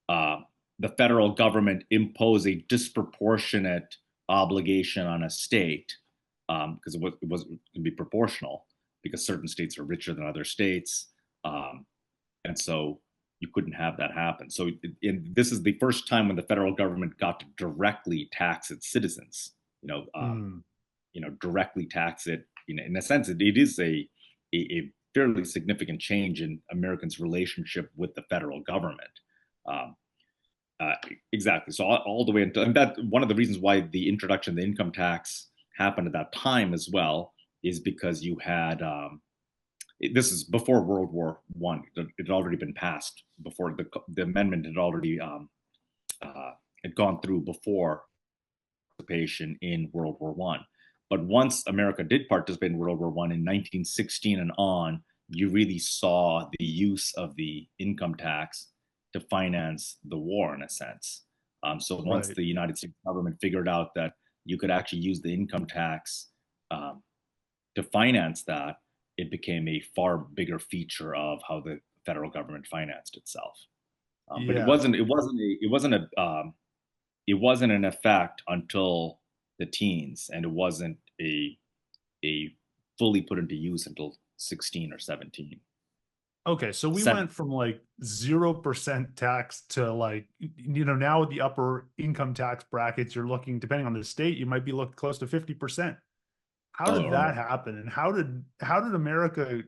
uh, the federal government impose a disproportionate obligation on a state because it was going to be proportional because certain states are richer than other states, and so you couldn't have that happen. So this is the first time when the federal government got to directly tax its citizens. You know, um,
Mm,
directly tax it. In a sense, it is a fairly significant change in Americans' relationship with the federal government. Um, uh, exactly. So all the way into, and that one of the reasons why the introduction of the income tax happened at that time as well is because you had this is before World War One. It had already been passed before the amendment had already uh, had gone through before participation in World War One. But once America did participate in World War One in 1916 and on, you really saw the use of the income tax to finance the war in a sense. So once
right.
the United States government figured out that you could actually use the income tax um, to finance that, it became a far bigger feature of how the federal government financed itself. But
Yeah.
it wasn't an effect until the teens, and it wasn't a fully put into use until 16 or 17.
Okay, so we
Seven.
went from like 0% tax to like, now with the upper income tax brackets, you're looking, depending on the state, you might be looking close to 50%. How
Oh,
did
or
that
more.
happen? And how did America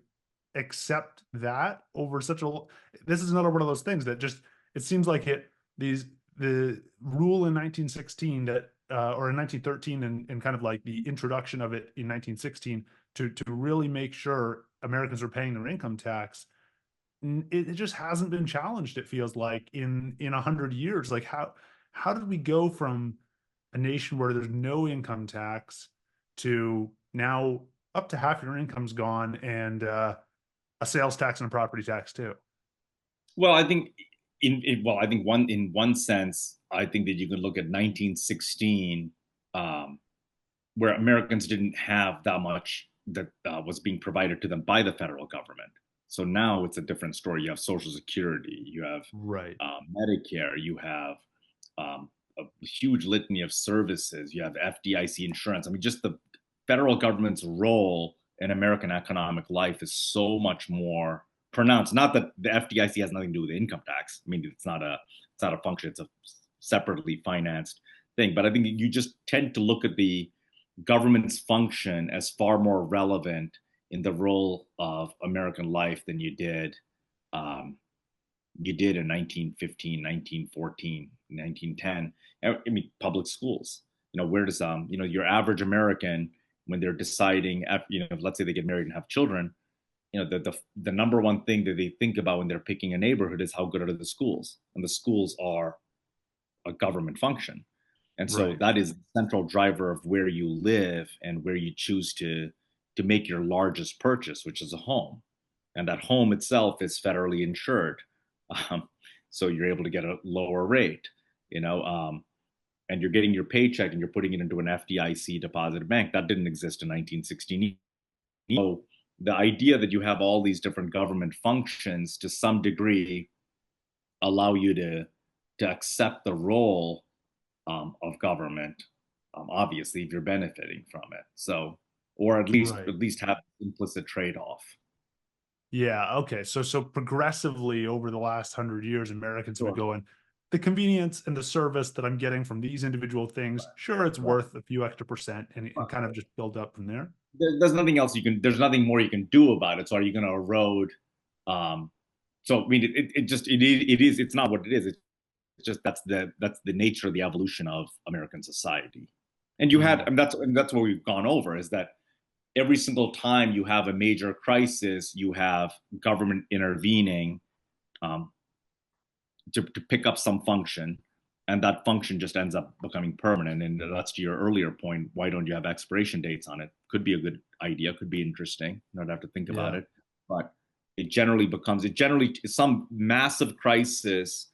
accept that over such a this is another one of those things that just, it seems like the rule in 1916 that or in 1913, and kind of like the introduction of it in 1916 to really make sure Americans are paying their income tax, it just hasn't been challenged, it feels like, in 100 years. Like, how did we go from a nation where there's no income tax to now up to half your income's gone, and a sales tax and a property tax too?
Well, I think I think in one sense, I think that you can look at 1916, um, where Americans didn't have that much that was being provided to them by the federal government. So now it's a different story. You have Social Security, you have
Right.
Medicare, you have a huge litany of services, you have FDIC insurance. I mean, just the federal government's role in American economic life is so much more pronounced. Not that the FDIC has nothing to do with income tax. I mean, it's not a function. It's a separately financed thing. But I think you just tend to look at the government's function as far more relevant in the role of American life than um, you did in 1915, 1914, 1910. I mean, public schools. Where does your average American, when they're deciding, let's say they get married and have children, the number one thing that they think about when they're picking a neighborhood is how good are the schools, and the schools are a government function. And so
Right.
that is the central driver of where you live and where you choose to make your largest purchase, which is a home. And that home itself is federally insured. Um, so you're able to get a lower rate, you know, um, and you're getting your paycheck and you're putting it into an FDIC deposit bank. That didn't exist in 1916. So the idea that you have all these different government functions to some degree allow you to accept the role of government, obviously, if you're benefiting from it. So, or
Right.
at least have implicit trade off.
Yeah. Okay. So progressively over the last 100 years, Americans have been
Sure.
going, the convenience and the service that I'm getting from these individual things, sure, it's
Right.
worth a few extra percent, and kind of just build up from there.
There's nothing else you can. There's nothing more you can do about it. So are you going to erode? Um, so I mean, it just it is. It's not what it is. It's just that's the nature of the evolution of American society. And you had,
Mm.
and that's what we've gone over, is that every single time you have a major crisis, you have government intervening um, to pick up some function, and that function just ends up becoming permanent. And that's to your earlier point. Why don't you have expiration dates on it? Could be a good idea. Could be interesting. You don't have to think about
Yeah.
it, but it generally some massive crisis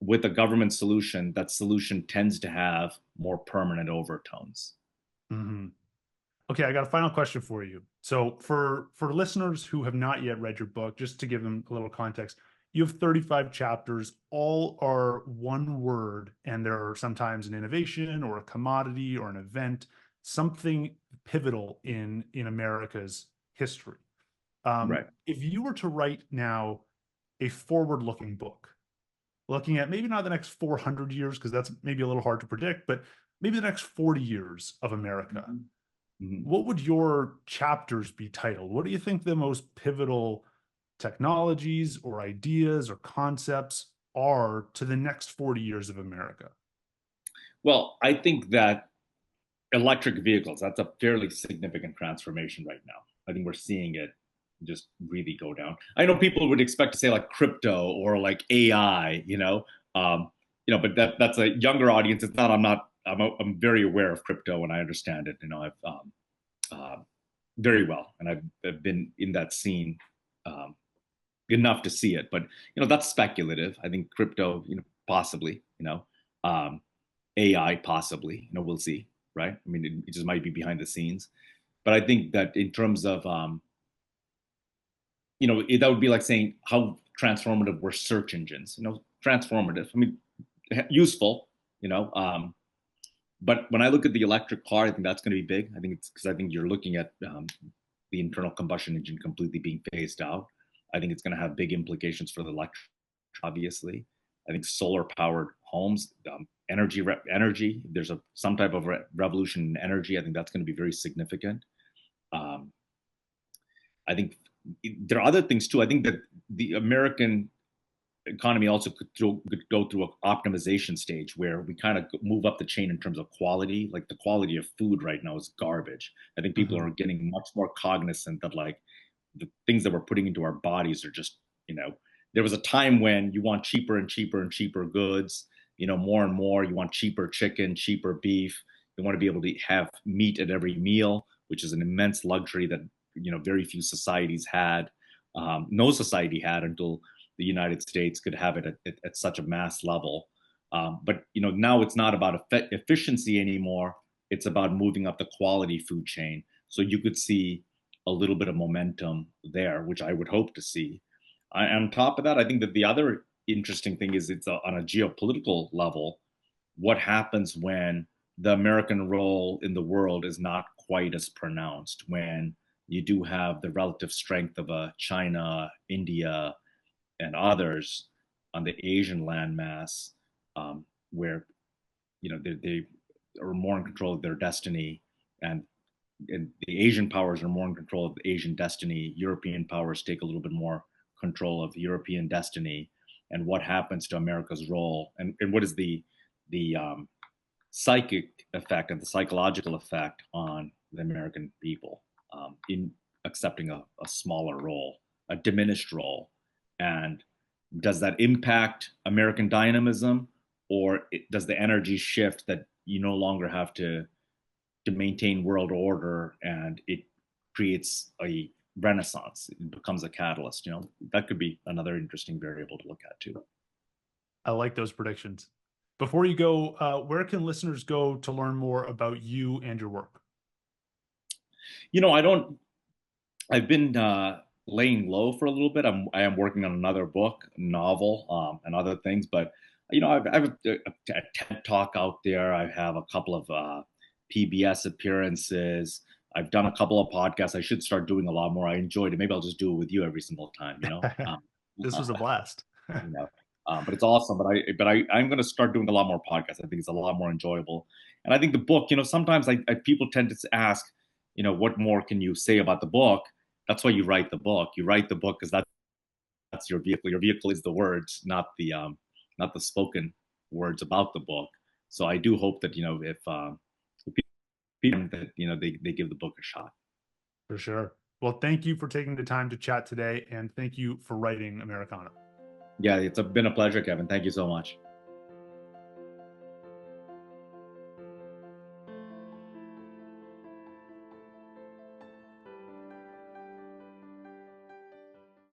with a government solution. That solution tends to have more permanent overtones.
Hmm. Okay, I got a final question for you. So for listeners who have not yet read your book, just to give them a little context, you have 35 chapters. All are one word, and there are sometimes an innovation or a commodity or an event, something pivotal in America's history.
Right.
If you were to write now a forward-looking book, looking at maybe not the next 400 years, because that's maybe a little hard to predict, but maybe the next 40 years of America,
Mm-hmm.
what would your chapters be titled? What do you think the most pivotal technologies or ideas or concepts are to the next 40 years of America?
Well, I think that electric vehicles, that's a fairly significant transformation right now. I think we're seeing it just really go down. I know people would expect to say like crypto or like AI, but that's a younger audience. It's not. I'm very aware of crypto and I understand it. I've uh, very well, and I've been in that scene um, enough to see it. But that's speculative. I think crypto, possibly, um, AI possibly. We'll see, right? I mean, it just might be behind the scenes. But I think that in terms of that would be like saying how transformative were search engines. Transformative. I mean, useful. But when I look at the electric car, I think that's going to be big. I think it's because I think you're looking at the internal combustion engine completely being phased out. I think it's going to have big implications for the electric, obviously. I think solar powered homes, energy. There's some type of revolution in energy. I think that's going to be very significant. I think there are other things too. I think that the American economy also could go through an optimization stage where we kind of move up the chain in terms of quality. Like the quality of food right now is garbage. I think people are getting much more cognizant that like the things that we're putting into our bodies are just, there was a time when you want cheaper and cheaper and cheaper goods, more and more. You want cheaper chicken, cheaper beef. You want to be able to have meat at every meal, which is an immense luxury that, very few societies had. No society had until the United States could have it at such a mass level. But now it's not about efficiency anymore. It's about moving up the quality food chain. So you could see a little bit of momentum there, which I would hope to see. On top of that, I think that the other interesting thing is it's on a geopolitical level. What happens when the American role in the world is not quite as pronounced, when you do have the relative strength of China, India, and others on the Asian landmass, where they are more in control of their destiny, and the Asian powers are more in control of the Asian destiny. European powers take a little bit more control of European destiny, and what happens to America's role, and what is the psychic effect and the psychological effect on the American people in accepting a smaller role, a diminished role. And does that impact American dynamism, or does the energy shift that you no longer have to maintain world order, and it creates a renaissance? It becomes a catalyst. That could be another interesting variable to look at too.
I like those predictions. Before you go, where can listeners go to learn more about you and your work?
I've been laying low for a little bit. I am working on another book, novel, and other things. But I have a TED talk out there. I have a couple of PBS appearances. I've done a couple of podcasts. I should start doing a lot more. I enjoyed it. Maybe I'll just do it with you every single time.
This was a blast.
But it's awesome. But I'm going to start doing a lot more podcasts. I think it's a lot more enjoyable. And I think the book, sometimes people tend to ask, what more can you say about the book? That's why you write the book. You write the book because that's your vehicle. Your vehicle is the words, not the spoken words about the book. So I do hope that if people that they give the book a shot.
For sure. Well, thank you for taking the time to chat today, and thank you for writing Americana.
Yeah, it's been a pleasure, Kevin. Thank you so much.